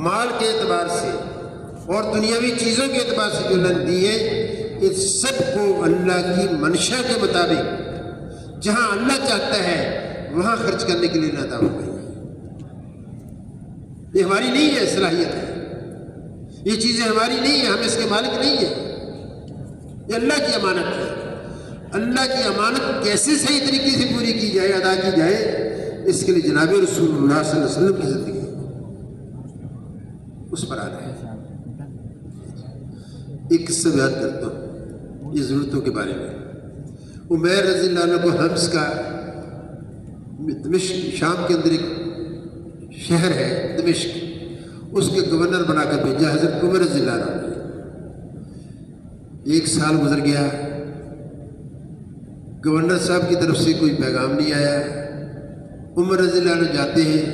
مال کے اعتبار سے اور دنیاوی چیزوں کے اعتبار سے جو اللہ نے دی ہے، اس سب کو اللہ کی منشا کے مطابق جہاں اللہ چاہتا ہے وہاں خرچ کرنے کے لیے اللہ تعالیٰ ہے. یہ ہماری نہیں ہے صلاحیت ہے، یہ چیزیں ہماری نہیں ہیں، ہم اس کے مالک نہیں ہیں. یہ اللہ کی امانت ہے. اللہ کی امانت کیسے صحیح طریقے سے پوری کی جائے، ادا کی جائے، اس کے لیے جناب رسول اللہ صلی اللہ علیہ وسلم کی زندگی اس پر آ رہا ہے. ایک قصہ بیان کرتا ہوں یہ ضرورتوں کے بارے میں. عمیر رضی اللہ عنہ کو حمص کا، دمشق شام کے اندر ایک شہر ہے دمشق، اس کے گورنر بنا کر بھیجا حضرت عمر رضی اللہ عنہ. 1 سال گزر گیا، گورنر صاحب کی طرف سے کوئی پیغام نہیں آیا. عمر رضی اللہ عنہ جاتے ہیں،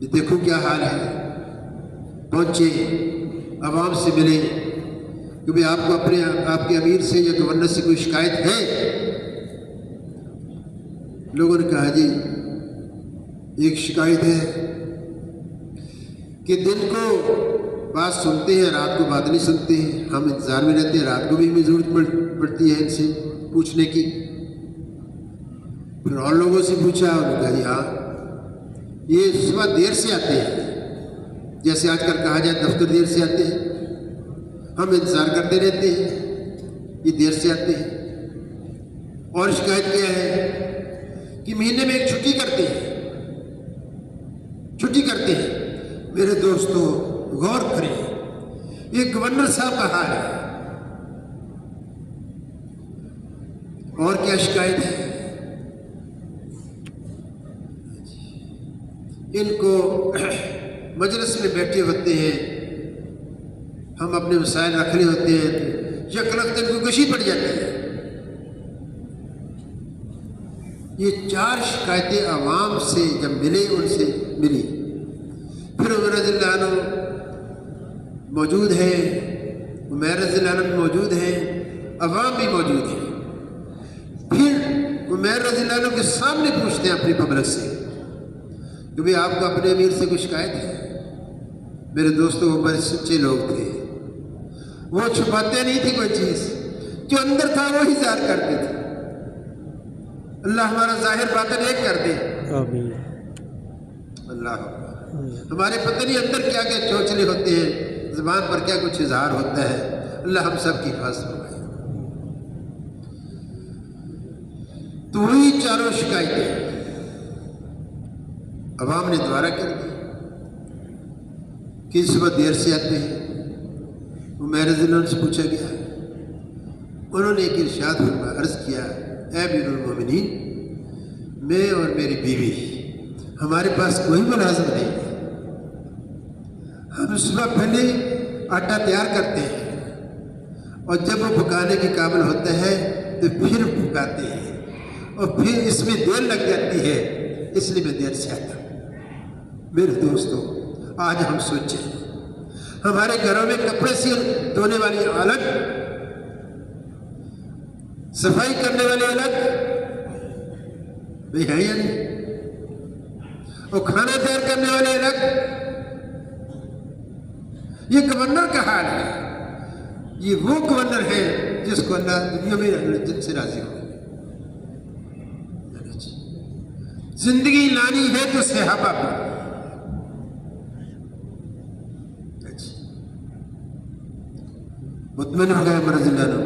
یہ دیکھو کیا حال ہے. پہنچے، عوام سے ملے کہ بھئی آپ کو آپ کے امیر سے یا گورنر سے کوئی شکایت ہے؟ لوگوں نے کہا جی ایک شکایت ہے کہ دن کو بات سنتے ہیں، رات کو بات نہیں سنتے ہیں. ہم انتظار میں رہتے ہیں، رات کو بھی ہمیں ضرورت پڑتی ہے ان سے پوچھنے کی. پھر اور لوگوں سے پوچھا، انہوں نے کہا جی ہاں یہ صبح دیر سے آتے ہیں، جیسے آج کل کہا جائے دفتر دیر سے آتے ہیں، ہم انتظار کرتے رہتے ہیں، یہ دیر سے آتے ہیں. اور شکایت کیا ہے کہ مہینے میں ایک چھٹی کرتے ہیں، چھٹی کرتے ہیں. میرے دوستو غور کریں، یہ گورنر صاحب کا حال ہے. اور کیا شکایت ہے؟ ان کو مجلس میں بیٹھے ہوتے ہیں، ہم اپنے مسائل رکھ رہے ہوتے ہیں، یکلخت ان کو کشی پڑ جاتی ہے. یہ 4 شکایتیں عوام سے جب ملے، ان سے ملی. پھر عمر رضی اللہ عنہ موجود ہیں، عمیر رضی اللہ عنہ موجود ہیں، عوام بھی موجود ہیں. پھر عمیر رضی اللہ عنہ کے سامنے پوچھتے ہیں اپنی پبلک سے کہ بھئی آپ کو اپنے امیر سے کوئی شکایت ہے؟ میرے دوستوں وہ بڑے سچے لوگ تھے، وہ چھپاتے نہیں تھے کوئی چیز، جو اندر تھا وہی ظاہر کرتے تھے. اللہ ہمارا ظاہر باطن ایک کر دے. آمین. اللہ ہمارے پتہ نہیں اندر کیا کیا چوچلے ہوتے ہیں، زبان پر کیا کچھ اظہار ہوتا ہے. اللہ ہم سب کی حفاظت فرمائے. تو وہی 4 شکایتیں عوام نے دوبارہ کر دی کہ صبح دیر سے آتے ہیں. عمیر رضی اللہ عنہ سے پوچھا گیا، انہوں نے ایک ارشاد فرمایا، عرض کیا، اے امیر المومنین، میں اور میری بیوی ہمارے پاس کوئی ملازم نہیں ہے، ہم صبح پہلے آٹا تیار کرتے ہیں اور جب وہ پکانے کے قابل ہوتا ہے تو پھر پکاتے ہیں اور پھر اس میں دیر لگ جاتی ہے، اس لیے میں دیر سے آتا ہوں۔ میرے دوستوں، آج ہم سوچیں، ہمارے گھروں میں کپڑے سے دھونے والی الگ، صفائی کرنے والے الگ بھئی ہے یا نہیں، اور کھانا تیار کرنے والے الگ۔ یہ گورنر کا حال ہے، یہ وہ گورنر ہے جس کو اللہ دنیا میں جن سے راضی ہو۔ زندگی لانی ہے تو صحابہ پر، مطمئن ہو گئے رضی اللہ عنہ۔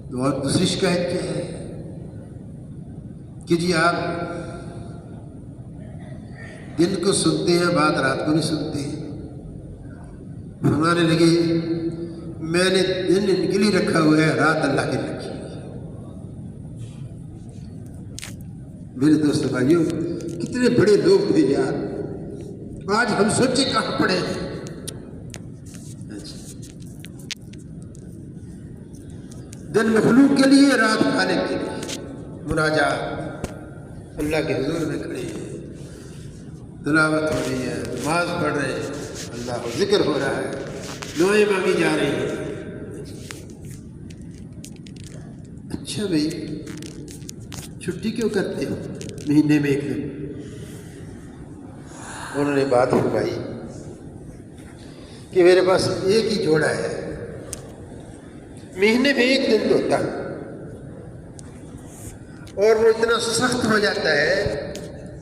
تو اور دوسری شکایت کیا ہے کہ جی آپ دن کو سنتے ہیں، بات رات کو نہیں سنتے ہیں۔ فرمانے لگے میں نے دن ان کے لیے رکھا ہوا ہے، رات اللہ کے لیے رکھی ہے۔ میرے دوست بھائیوں، کتنے بڑے لوگ تھے یار، آج ہم سوچے کہاں پڑے ہیں۔ دن مخلوق کے لیے، رات خالق کے لیے، مناجات اللہ کے حضور میں کھڑے ہیں، تلاوت ہو رہی ہے، نماز پڑھ رہے ہیں، اللہ کا ذکر ہو رہا ہے، دعائیں مانگی جا رہی ہیں۔ اچھا بھائی، چھٹی کیوں کرتے ہو مہینے میں ایک دن؟ انہوں نے بات فرمائی کہ میرے پاس ایک ہی جوڑا ہے، مہینے میں ایک دن دھوتا ہوں، اور وہ اتنا سخت ہو جاتا ہے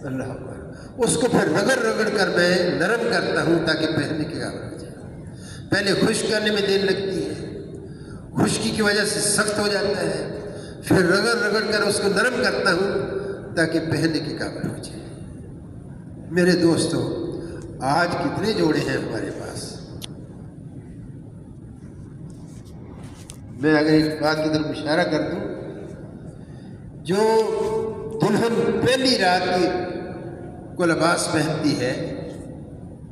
اللہ اکبر، اس کو پھر رگڑ رگڑ کر میں نرم کرتا ہوں تاکہ پہننے کے قابل ہو جائے۔ پہلے خشک کرنے میں دیر لگتی ہے، خشکی کی وجہ سے سخت ہو جاتا ہے، پھر رگڑ رگڑ کر اس کو نرم کرتا ہوں تاکہ پہننے کے قابل ہو جائے۔ میرے دوستوں، آج کتنے جوڑے ہیں ہمارے پاس؟ میں اگر ایک بات کی طرف اشارہ کر دوں، جو دلہن پہلی رات کی کو لباس پہنتی ہے،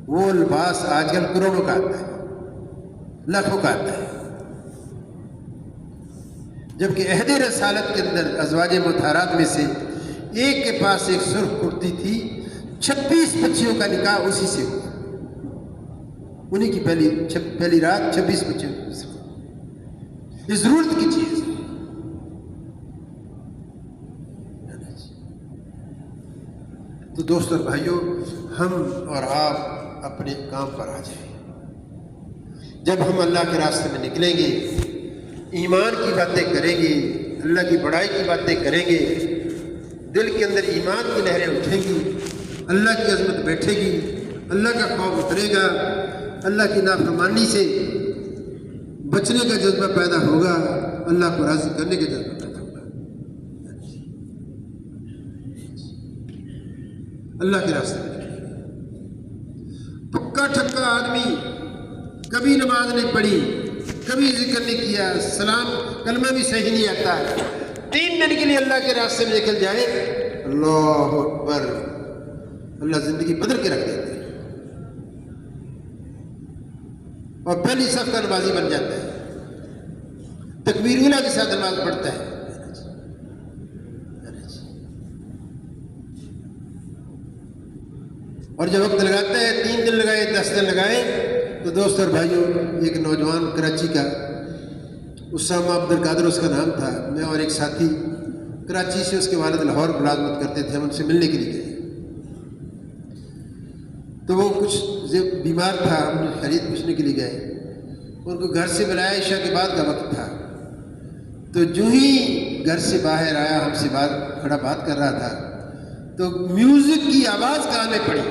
وہ لباس آج کل کروڑوں کا آتا ہے، لاکھوں کا آتا ہے، جبکہ عہد رسالت کے اندر ازواج مطہرات میں سے ایک کے پاس ایک سرخ کرتی تھی، 26 بچیوں کا نکاح اسی سے ہوا، انہی کی پہلی رات 26 بچیوں کی، یہ ضرورت کی چیز ہے۔ تو دوستوں بھائیوں، ہم اور آپ اپنے کام پر آ جائیں۔ جب ہم اللہ کے راستے میں نکلیں گے، ایمان کی باتیں کریں گے، اللہ کی بڑائی کی باتیں کریں گے، دل کے اندر ایمان کی لہریں اٹھیں گی، اللہ کی عظمت بیٹھے گی، اللہ کا خوف اترے گا، اللہ کی نافرمانی سے بچنے کا جذبہ پیدا ہوگا، اللہ کو راضی کرنے کا جذبہ پیدا ہوگا۔ اللہ کے راستے میں پکا ٹھکا آدمی کبھی نماز نہیں پڑھی، کبھی ذکر نہیں کیا، سلام کلمہ بھی صحیح نہیں آتا، 3 دن کے لیے اللہ کے راستے میں نکل جائے، اللہ اکبر، اللہ زندگی بدل کے رکھ دیتے ہیں، اور پہلی صف کا نمازی بن جاتا ہے، تکبیر اولیٰ کے ساتھ نماز پڑھتا ہے۔ اور جب وقت لگاتا ہے، 3 دن لگائے، 10 دن لگائے، تو دوست اور بھائیوں، ایک نوجوان کراچی کا، اسامہ عبد القادر اس کا نام تھا، میں اور ایک ساتھی کراچی سے، اس کے والد لاہور ملازمت کرتے تھے، ہم ان سے ملنے کے لیے گئے، تو وہ کچھ بیمار تھا، ہم نے خرید پوچھنے کے لیے گئے، ان کو گھر سے بلایا، عشاء کے بعد کا وقت تھا، تو جو ہی گھر سے باہر آیا، ہم سے کھڑا بات کر رہا تھا، تو میوزک کی آواز کان میں پڑی،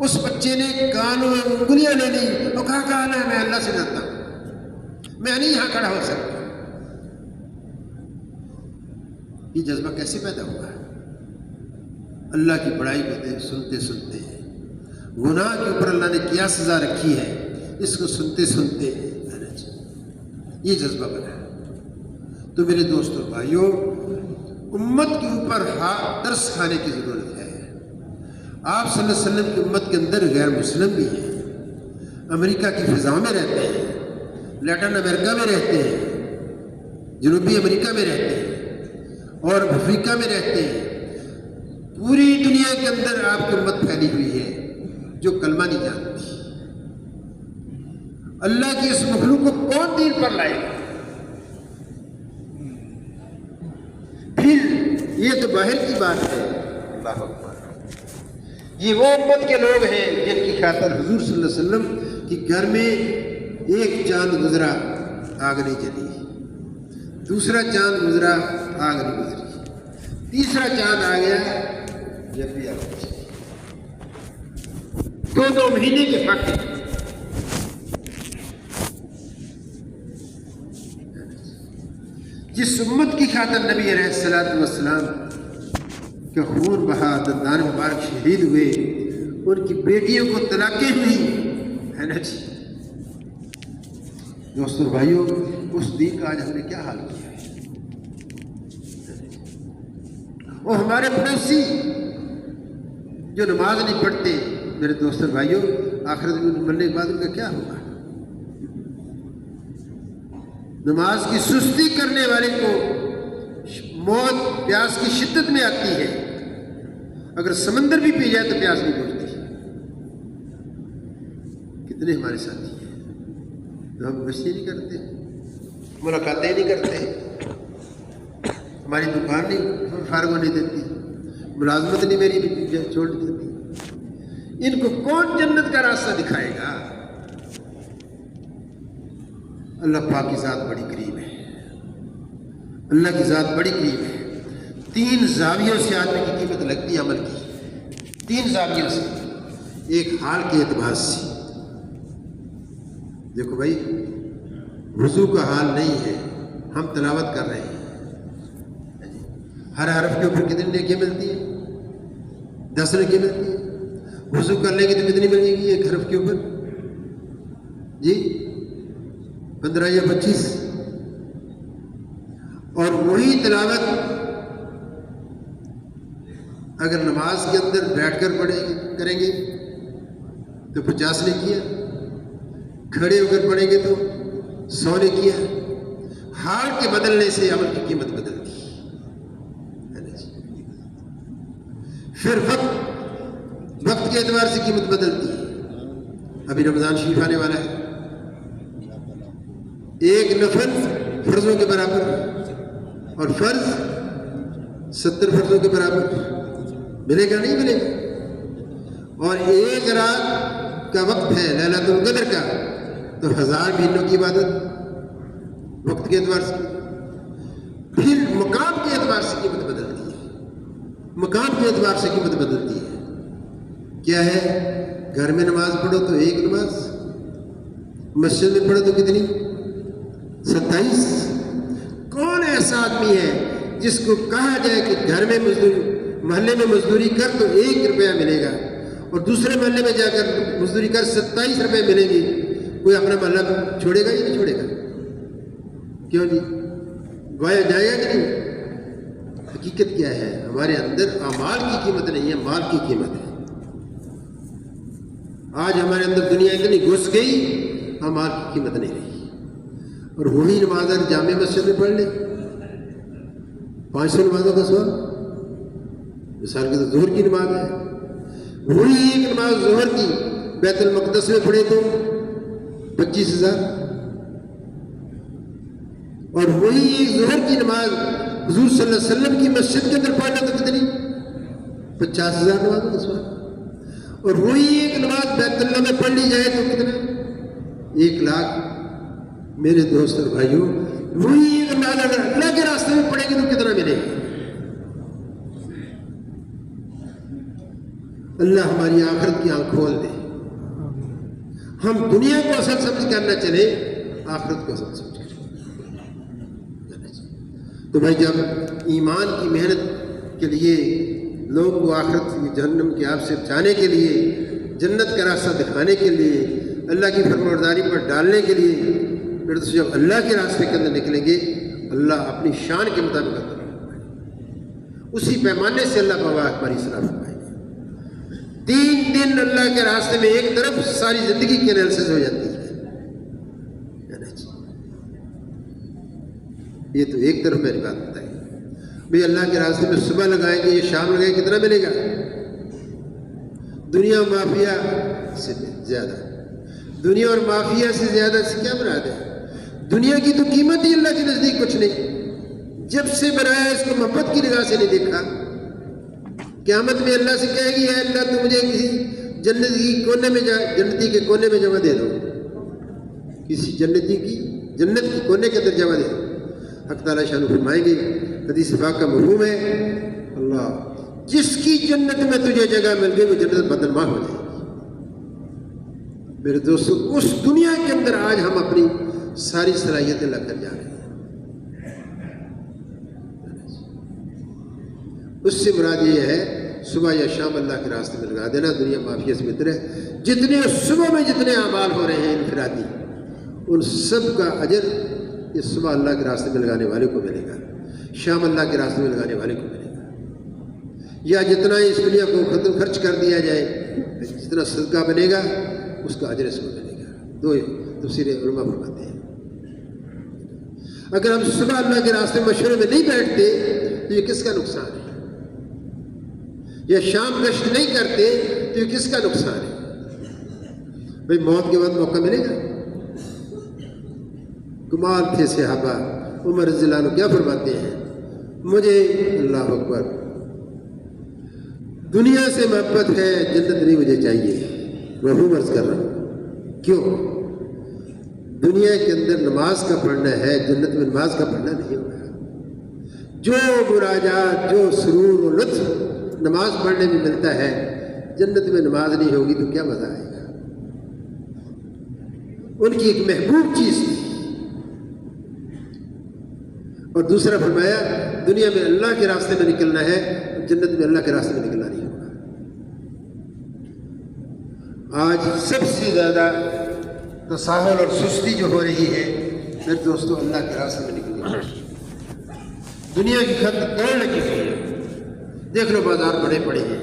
اس بچے نے کانوں میں انگلیاں لے لی اور کہا نا میں اللہ سے ڈرتا ہوں، میں نہیں یہاں کھڑا ہو سکتا۔ یہ جذبہ کیسے پیدا ہوا ہے؟ اللہ کی بڑائی کو سنتے سنتے، گناہ کے اوپر اللہ نے کیا سزا رکھی ہے، اس کو سنتے سنتے یہ جذبہ بنا ہے۔ تو میرے دوستوں بھائیوں، امت کے اوپر درس کھانے کی ضرورت ہے۔ آپ صلی اللہ علیہ وسلم کی امت کے اندر غیر مسلم بھی ہیں، امریکہ کی فضاؤں میں رہتے ہیں، لیٹن امریکہ میں رہتے ہیں، جنوبی امریکہ میں رہتے ہیں اور افریقہ میں رہتے ہیں، پوری دنیا کے اندر آپ کی امت پھیلی ہوئی ہے جو کلمہ نہیں جانتی۔ اللہ کی اس مخلوق کو کون دین پر لائے گا؟ پھر یہ تو باہر کی بات ہے، اللہ اکبر، یہ وہ امت کے لوگ ہیں جن کی خاطر حضور صلی اللہ علیہ وسلم کی گھر میں ایک چاند گزرا آگ نہیں جلی، دوسرا چاند گزرا آگ نہیں گزری، تیسرا چاند آ گیا جب بھی آگ نہیں جلی۔ 2 مہینے کے فرق۔ جس امت کی خاطر نبی علیہ الصلوۃ والسلام کا خون بہا، دندان مبارک شہید ہوئے، ان کی بیٹیوں کو طلاقیں ہوئی، ہے نا جی دوستو بھائیوں، اس دین کا آج ہم نے کیا حال کیا ہے؟ وہ ہمارے پڑوسی جو نماز نہیں پڑھتے، میرے دوستو بھائیوں، آخرت میں مرنے کے بعد ان کا کیا ہوگا؟ نماز کی سستی کرنے والے کو موت پیاس کی شدت میں آتی ہے، اگر سمندر بھی پی جائے تو پیاس نہیں بجھتی۔ کتنے ہمارے ساتھی ہیں تو ہم بچتے نہیں کرتے، ملاقاتیں نہیں کرتے، ہماری دکان نہیں فارغ ہونے دیتی، ملازمت نہیں میری چھوڑ دیتی۔ ان کو کون جنت کا راستہ دکھائے گا؟ اللہ پاک کی ذات بڑی قریب ہے، اللہ کی ذات بڑی قریب ہے۔ 3 زاویوں سے آدمی کی قیمت لگتی ہے عمل کی، 3 زاویوں سے۔ ایک حال کے اعتبار سے، دیکھو بھائی، وضو کا حال نہیں ہے، ہم تلاوت کر رہے ہیں، ہر حرف کے اوپر کتنی نیکیاں ملتی ہیں؟ 10 نیکیاں ملتی ہیں۔ وضو کر لیں گے تو کتنی ملے گی ایک حرف کے اوپر؟ جی 15 یا 25۔ اور وہی تلاوت اگر نماز کے اندر بیٹھ کر کریں گے تو 50 نیکیاں، کھڑے ہو کر پڑھیں گے تو 100 نیکیاں۔ حال کے بدلنے سے عمل کی قیمت بدلتی ہے۔ پھر وقت کے اعتبار سے قیمت بدلتی ہے۔ ابھی رمضان شریف آنے والا ہے، ایک نفل فرضوں کے برابر اور فرض 70 فرضوں کے برابر ملے گا، نہیں ملے گا؟ اور ایک رات کا وقت ہے لیلۃ القدر کا، تو 1000 مہینوں کی عبادت وقت کے اعتبار سے۔ پھر مقام کے اعتبار سے قیمت بدلتی ہے، مقام کے اعتبار سے قیمت بدلتی ہے۔ کیا ہے؟ گھر میں نماز پڑھو تو 1 نماز، مسجد میں پڑھو تو کتنی؟ 27۔ کون ایسا آدمی ہے جس کو کہا جائے کہ گھر میں محلے میں مزدوری کر تو 1 روپیہ ملے گا، اور دوسرے محلے میں جا کر مزدوری کر 27 روپے ملیں گے؟ کوئی اپنا محلہ چھوڑے گا یا نہیں چھوڑے گا؟ کیوں نہیں؟ گویا جائے گا کہ نہیں؟ حقیقت کیا ہے؟ ہمارے اندر اعمال کی قیمت نہیں ہے، مال کی قیمت ہے۔ آج ہمارے اندر دنیا اتنی گھس گئی، مال کی قیمت نہیں رہی۔ اور وہی نماز اگر جامع مسجد میں پڑھ لیں، 500 نمازوں کا ثواب، مثال کے تو ظہر کی نماز ہے، وہی ایک نماز ظہر کی بیت المقدس میں پڑھے تو 25,000، اور وہی ایک ظہر کی نماز حضور صلی اللہ علیہ وسلم کی مسجد کے اندر پڑھنا تو کتنی؟ 50,000 نمازوں کا ثواب۔ اور وہی ایک نماز بیت اللہ میں پڑھ لی جائے تو کتنا؟ 1,00,000۔ میرے دوست اور بھائیوں، وہی ایک نماز اگر اللہ کے راستے میں پڑھیں گے تو کتنا ملے گا؟ اللہ ہماری آخرت کی آنکھ کھول دے، ہم دنیا کو اصل سمجھ کر نہ چلے، آخرت کو اصل سمجھ کر۔ تو بھائی، جب ایمان کی محنت کے لیے لوگوں کو آخرت کی جہنم کی آگ سے بچانے کے لیے، جنت کا راستہ دکھانے کے لیے، اللہ کی فرمانبرداری پر ڈالنے کے لیے، پھر تو جب اللہ کے راستے کے اندر نکلیں گے، اللہ اپنی شان کے مطابق کرے، اسی پیمانے سے اللہ ہماری اصلاح فرمائے گا۔ 3 دن اللہ کے راستے میں ایک طرف ساری زندگی کی انالیسس ہو جاتی ہے. یہ تو ایک طرف میری بات بتائی بھئی اللہ کے راستے میں صبح لگائیں گے یا شام لگائیں گے کتنا ملے گا؟ دنیا مافیا سے زیادہ. دنیا اور مافیا سے زیادہ سے کیا مراد ہے؟ دنیا کی تو قیمت ہی اللہ کے نزدیک کچھ نہیں. جب سے بنایا اس کو محبت کی نگاہ سے نہیں دیکھا. قیامت میں اللہ سے کہے گی اے اللہ تو مجھے کسی جنتی کے کونے میں جگہ دے دو. کسی جنت کی کونے کے اندر جگہ دے دو. حق تعالیٰ شان فرمائیں گے حدیث پاک کا مفہوم ہے اللہ جس کی جنت میں تجھے جگہ مل گئی وہ جنت بدنما ہو جائے گی. میرے دوستو اس دنیا کے اندر آج ہم اپنی ساری صلاحیتیں لگ کر جا رہے ہیں. اس سے مراد یہ ہے صبح یا شام اللہ کے راستے میں لگا دینا. دنیا مافیا سے بہتر ہے جتنے صبح میں جتنے اعمال ہو رہے ہیں انفرادی ان سب کا اجر یہ صبح اللہ کے راستے میں لگانے والے کو ملے گا, شام اللہ کے راستے میں لگانے والے کو ملے گا. یا جتنا اس دنیا کو خرچ کر دیا جائے جتنا صدقہ بنے گا اس کا اجر اس کو ملے گا. 2 تفسیر علماء فرماتے ہیں. اگر ہم صبح اللہ کے راستے مشورے میں نہیں بیٹھتے تو یہ کس کا نقصان ہے؟ یا شام گشت نہیں کرتے تو یہ کس کا نقصان ہے؟ بھئی موت کے بعد موقع ملے گا. کمال تھے صحابہ. عمر رضی اللہ عنہ کیا فرماتے ہیں مجھے اللہ اکبر دنیا سے محبت ہے جنت نہیں مجھے چاہیے. مفہوم عرض کر رہا ہوں کیوں؟ دنیا کے اندر نماز کا پڑھنا ہے جنت میں نماز کا پڑھنا نہیں ہوگا. جو مناجات جو سرور و لطف نماز پڑھنے میں ملتا ہے جنت میں نماز نہیں ہوگی تو کیا مزہ آئے گا. ان کی ایک محبوب چیز تھی. اور دوسرا فرمایا دنیا میں اللہ کے راستے میں نکلنا ہے جنت میں اللہ کے راستے میں نکلنا نہیں ہوگا. آج سب سے زیادہ تساہل اور سستی جو ہو رہی ہے میرے دوستو اللہ کے راستے میں نکلنا. دنیا کی خط دوڑ لگی ہوئی ہے. دیکھ لو بازار بڑے پڑے ہیں,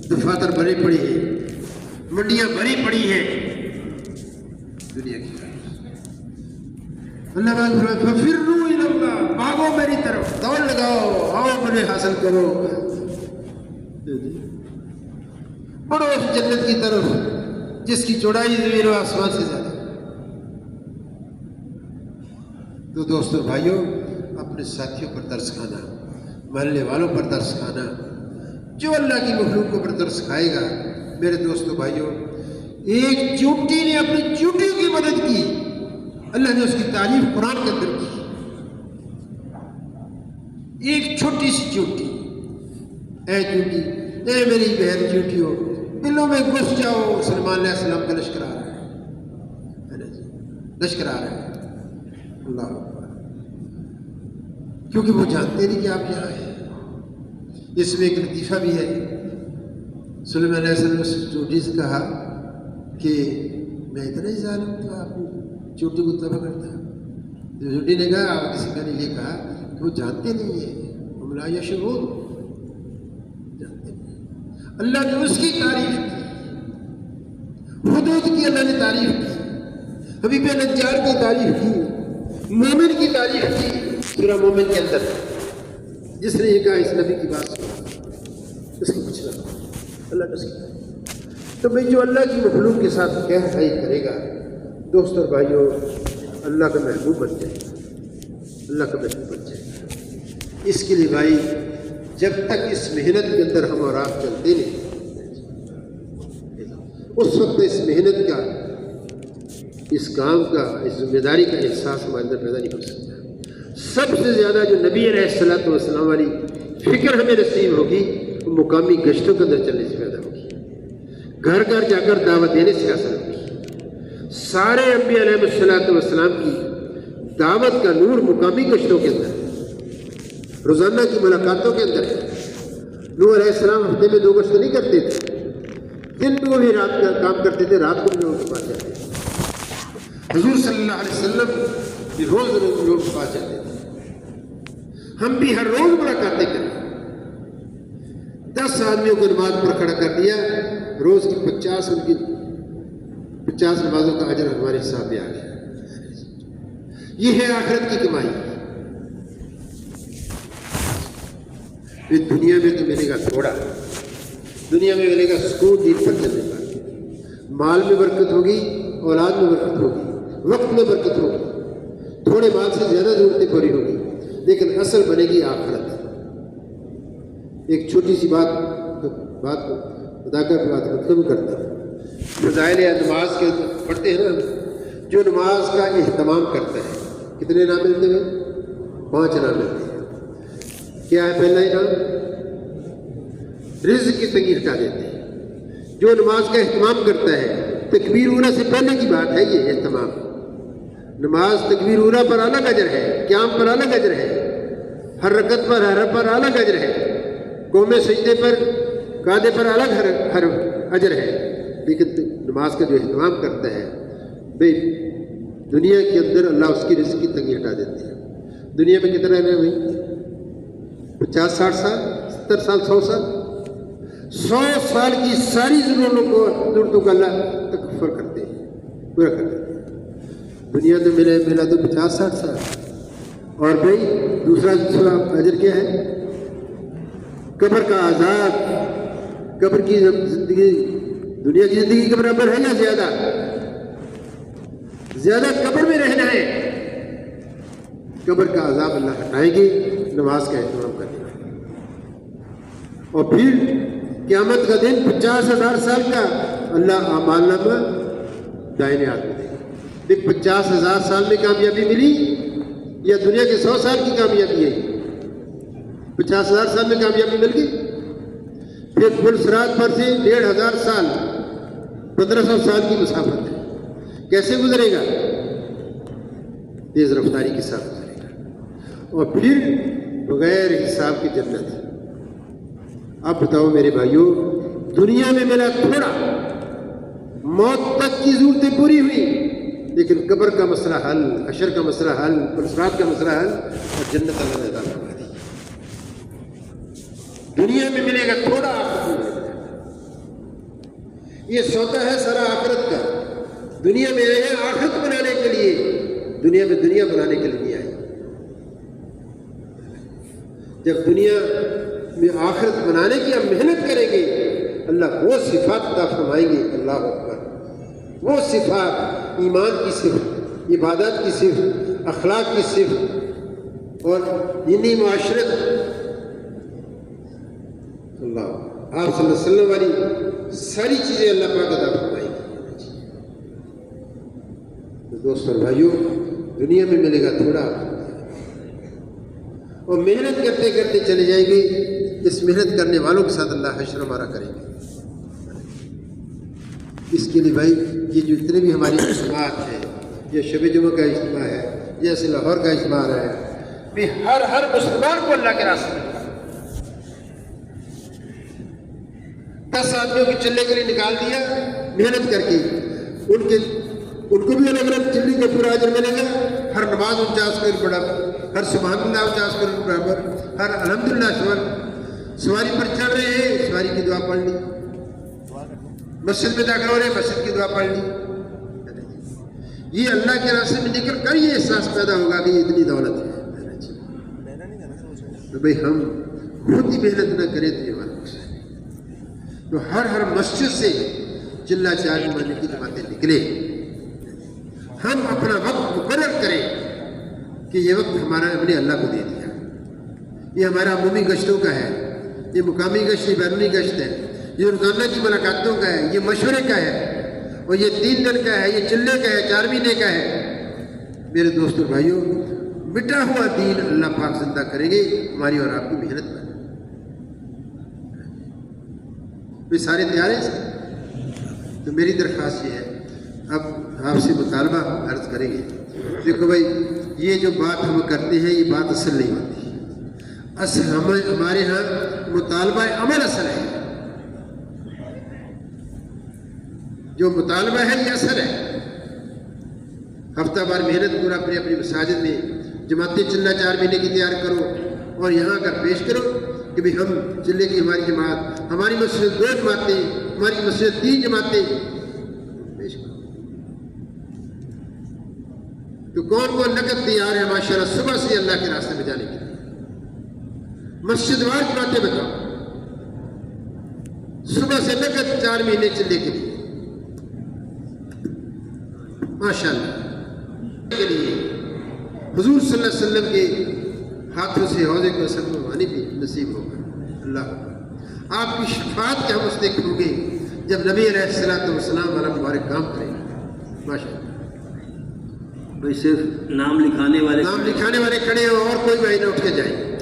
دفاتر بھرے پڑی ہیں, منڈیاں بھری پڑی ہیں. دنیا کی اللہ ففروا الی اللہ بھاگو میری طرف, دوڑ لگاؤ, آؤ مجھے حاصل کرو, بڑھو اس جنت کی طرف جس کی چوڑائی زمین و آسمان سے زیادہ. تو دوستو بھائیوں اپنے ساتھیوں پر ترس کھانا, محلے والوں پر ترس کھانا, جو اللہ کی مخلوقوں پر ترس کھائے گا. میرے دوستو بھائیوں ایک چونٹی نے اپنی چونٹی کی مدد کی, اللہ نے اس کی تعریف قرآن کے اندر کی. ایک چھوٹی سی چونٹی, اے چونٹی, اے میری بہن چونٹیوں, دلوں میں گھس جاؤ. سلمان علیہ السلام کا لشکر آ رہا ہے, لشکر آ رہا ہے. اللہ اکبر. کیونکہ وہ جانتے نہیں کہ آپ یہاں ہیں. اس میں ایک لطیفہ بھی ہے. سلیمان علیہ السلام نے اس چونٹی سے کہا کہ میں اتنا ہی ظالم تھا اپنی چونٹی کو تباہ کرتا. چونٹی نے کہا کسی کا نے یہ کہا کہ وہ جانتے نہیں ہیں, ہم لا یشعرون, جانتے نہیں. اللہ نے اس کی تعریف کی, حدود کی اللہ نے تعریف کی, حبیب نجار کی تعریف کی, مومن کی تعریف کی. سورہ مومن کے اندر جس نے یہ کہا اس نبی کی بات سنا اس کو پوچھنا اللہ نے سکھایا. تو بھائی جو اللہ کی مخلوق کے ساتھ کہہ صحیح کرے گا دوست اور بھائیوں اللہ کا محبوب بن جائے گا, اللہ کا محبوب بن جائے گا. اس کے لیے بھائی جب تک اس محنت کے اندر ہم اور آپ چلتے نہیں اس وقت اس محنت کا, اس کام کا, اس ذمہ داری کا احساس ہمارے اندر پیدا نہیں ہو سکتا. سب سے زیادہ جو نبی علیہ الصلوۃ والسلام والی فکر ہمیں نصیب ہوگی وہ مقامی گشتوں کے اندر چلنے سے پیدا ہوگی, گھر گھر جا کر دعوت دینے سے حاصل ہوگی. سارے انبیاء علیہ الصلوۃ والسلام کی دعوت کا نور مقامی گشتوں کے اندر ہے, روزانہ کی ملاقاتوں کے اندر ہے. نوح علیہ السلام ہفتے میں 2 گشت نہیں کرتے تھے, دن میں وہ بھی رات کا کام کرتے تھے, رات کو بھی لوگوں کے پاس جاتے تھے. حضور صلی اللہ علیہ وسلم بھی روز لوگوں کے پاس جاتے تھے. ہم بھی ہر روز ملاقاتیں کریں, 10 10 آدمیوں کو نماز پر کھڑا کر دیا، روز کی 50 نمازوں کا اجر ہمارے حساب میں آ گیا۔ یہ ہے آخرت کی کمائی۔ پھر دنیا میں تو ملے گا تھوڑا، دنیا میں ملے گا سکون دین پر چلنے کا، مال میں برکت ہوگی، اولاد میں برکت ہوگی، وقت میں برکت ہوگی، تھوڑے مال سے زیادہ ضرورتیں پوری ہوگی، لیکن اصل بنے گی آخرت۔ ایک چھوٹی سی بات بتا کر بات ختم کرتا ہوں۔ فضائل نماز کے پڑھتے ہیں نا، جو نماز کا اہتمام کرتا ہے، کتنے انعام ملتے ہیں؟ 5 انعام ملتے ہیں۔ کیا ہے پہلا انعام؟ رزق کی تنگی ہٹا دیتے ہیں۔ جو نماز کا اہتمام کرتا ہے، تکبیر اولیٰ سے پہلے کی بات ہے یہ اہتمام۔ نماز تکبیر اولیٰ پر الگ اجر ہے، قیام پر الگ اجر ہے، ہر رکعت پر ہر پر الگ اجر ہے، قوم سجدے پر قعدے پر الگ ہر اجر ہے، لیکن نماز کا جو اہتمام کرتا ہے بھئی دنیا کے اندر اللہ اس کی رزق کی تنگی ہٹا دیتے ہیں۔ دنیا میں کتنا رہنا ہے بھائی؟ 50-60 سال، 70 سال، 100 سال؟ 100 سال کی ساری ضرورتوں کا اللہ تکفر کرتے ہیں، پورا کر دیتے ہیں۔ دنیا تو ملا تو 50-60 سال، اور بھائی دوسرا اجر کیا ہے؟ قبر کا عذاب۔ قبر کی زندگی دنیا کی زندگی کے برابر ہے یا زیادہ؟ زیادہ قبر میں رہنا ہے۔ قبر کا عذاب اللہ ہٹائیں گے نماز کا اہتمام کرنے کا۔ اور پھر قیامت کا دن 50,000 سال کا اللہ اعمال نامہ دائنے ہاتھ میں دے گا۔ 50,000 سال میں کامیابی ملی یا دنیا کے 100 سال کی کامیابی ہے؟ 50,000 سال میں کامیابی مل گئی۔ پھر پل صراط پر سے 1,500 سال، 1,500 سال کی مسافت ہے، کیسے گزرے گا؟ تیز رفتاری کے ساتھ گزرے گا، اور پھر بغیر حساب کی جنت۔ اب بتاؤ میرے بھائیوں، دنیا میں ملا تھوڑا، موت تک کی ضرورتیں پوری ہوئی، لیکن قبر کا مسئلہ حل، حشر کا مسئلہ حل، پل صراط کا مسئلہ حل، اور جنت اللہ نے عطا فرما دی۔ دنیا میں ملے گا تھوڑا، آخرت میں ملے گا۔ یہ سودا ہے سارا آخرت کا۔ دنیا میں آئے ہیں آخرت بنانے کے لیے، دنیا میں دنیا بنانے کے لیے نہیں آئے۔ جب دنیا میں آخرت بنانے کی ہم محنت کریں گے، اللہ وہ صفات عطا فرمائیں گے، اللہ اکبر، وہ صفات، ایمان کی صفت، عبادت کی صفت، اخلاق کی صفت، اور دینی معاشرت، اللہ آپ صلی اللہ علیہ وسلم والی ساری چیزیں اللہ پاک عطا فرمائیں گے۔ تو دوستوں اور بھائیوں، دنیا میں ملے گا تھوڑا، اور محنت کرتے کرتے چلے جائیں گے۔ اس محنت کرنے والوں کے ساتھ اللہ حشر ہمارا کریں گے۔ اس کے لیے بھائی یہ جو اتنے بھی ہماری اجتماعات ہیں، یہ شب جمعہ کا اجتماع ہے، جیسے لاہور کا اجتماع ہے، بھی ہر مسلمان کو اللہ کے راستے میں 10 آدمیوں کے چلنے کے لیے نکال دیا محنت کر کے، ان کو بھی الگ الگ چلنے کا پورا اجر ملے گا۔ ہر نماز 49 کا برابر، ہر سبحان اللہ 49 کا برابر، ہر الحمدللہ سواری پر چل رہے ہیں، سواری کی دعا پڑھ لی، مسجد میں داخل ہو رہے ہیں، مسجد کی دعا پڑھ لی۔ یہ اللہ کے راستے میں نکل کر یہ احساس پیدا ہوگا کہ یہ اتنی دولت ہے۔ تو بھائی ہم خود ہی محنت نہ کریں تو یہ بات تو ہر مسجد سے چلا چار مانے کی جماعتیں نکلے، ہم اپنا وقت مقرر کریں کہ یہ وقت ہمارا ہم نے اللہ کو دے دیا، یہ ہمارا عمومی گشتوں کا ہے، یہ مقامی گشت، یہ بیرونی گشت ہے، یہ روزانہ کی ملاقاتوں کا ہے، یہ مشورے کا ہے، اور یہ 3 دن کا ہے، یہ چلنے کا ہے، 4 مہینے کا ہے۔ میرے دوستوں بھائیوں، مٹا ہوا دین اللہ پاک زندہ کریں گے ہماری اور آپ کی محنت پر۔ بھی سارے تیار ہیں؟ تو میری درخواست یہ ہے، اب آپ سے مطالبہ عرض کریں گے۔ دیکھو بھائی، یہ جو بات ہم کرتے ہیں یہ بات اصل نہیں ہوتی، اصل ہمارے ہاں مطالبہ عمل اصل ہے، جو مطالبہ ہے یہ اصل ہے۔ ہفتہ بار محنت پورا اپنی مساجد میں جماعتیں چلنا 4 مہینے کی تیار کرو، اور یہاں کر پیش کرو، کہ بھی ہم چلے کی ہماری جماعت، ہماری مسجد 2 جماعتیں، ہماری مسجد 3 جماعتیں پیش کرو۔ تو کون کون نقد تیار ہے ماشاءاللہ صبح سے اللہ کے راستے میں جانے کے لیے؟ مسجد وار جماعتیں بتاؤ، صبح سے نقد 4 مہینے چلے کے لیے ماشاءاللہ کے لیے حضور صلی اللہ علیہ وسلم کے ہاتھوں سے حوض کوثر میں پانی بھی نصیب ہوگا۔ اللہ آپ کی شفاعت کے ہم مستحق ہوں گے جب نبی علیہ الصلوۃ والسلام والا مبارک کام کریں گے ماشاءاللہ۔ بھائی صرف نام لکھانے والے کھڑے ہو اور کوئی بھائی نہ اٹھ کے جائے۔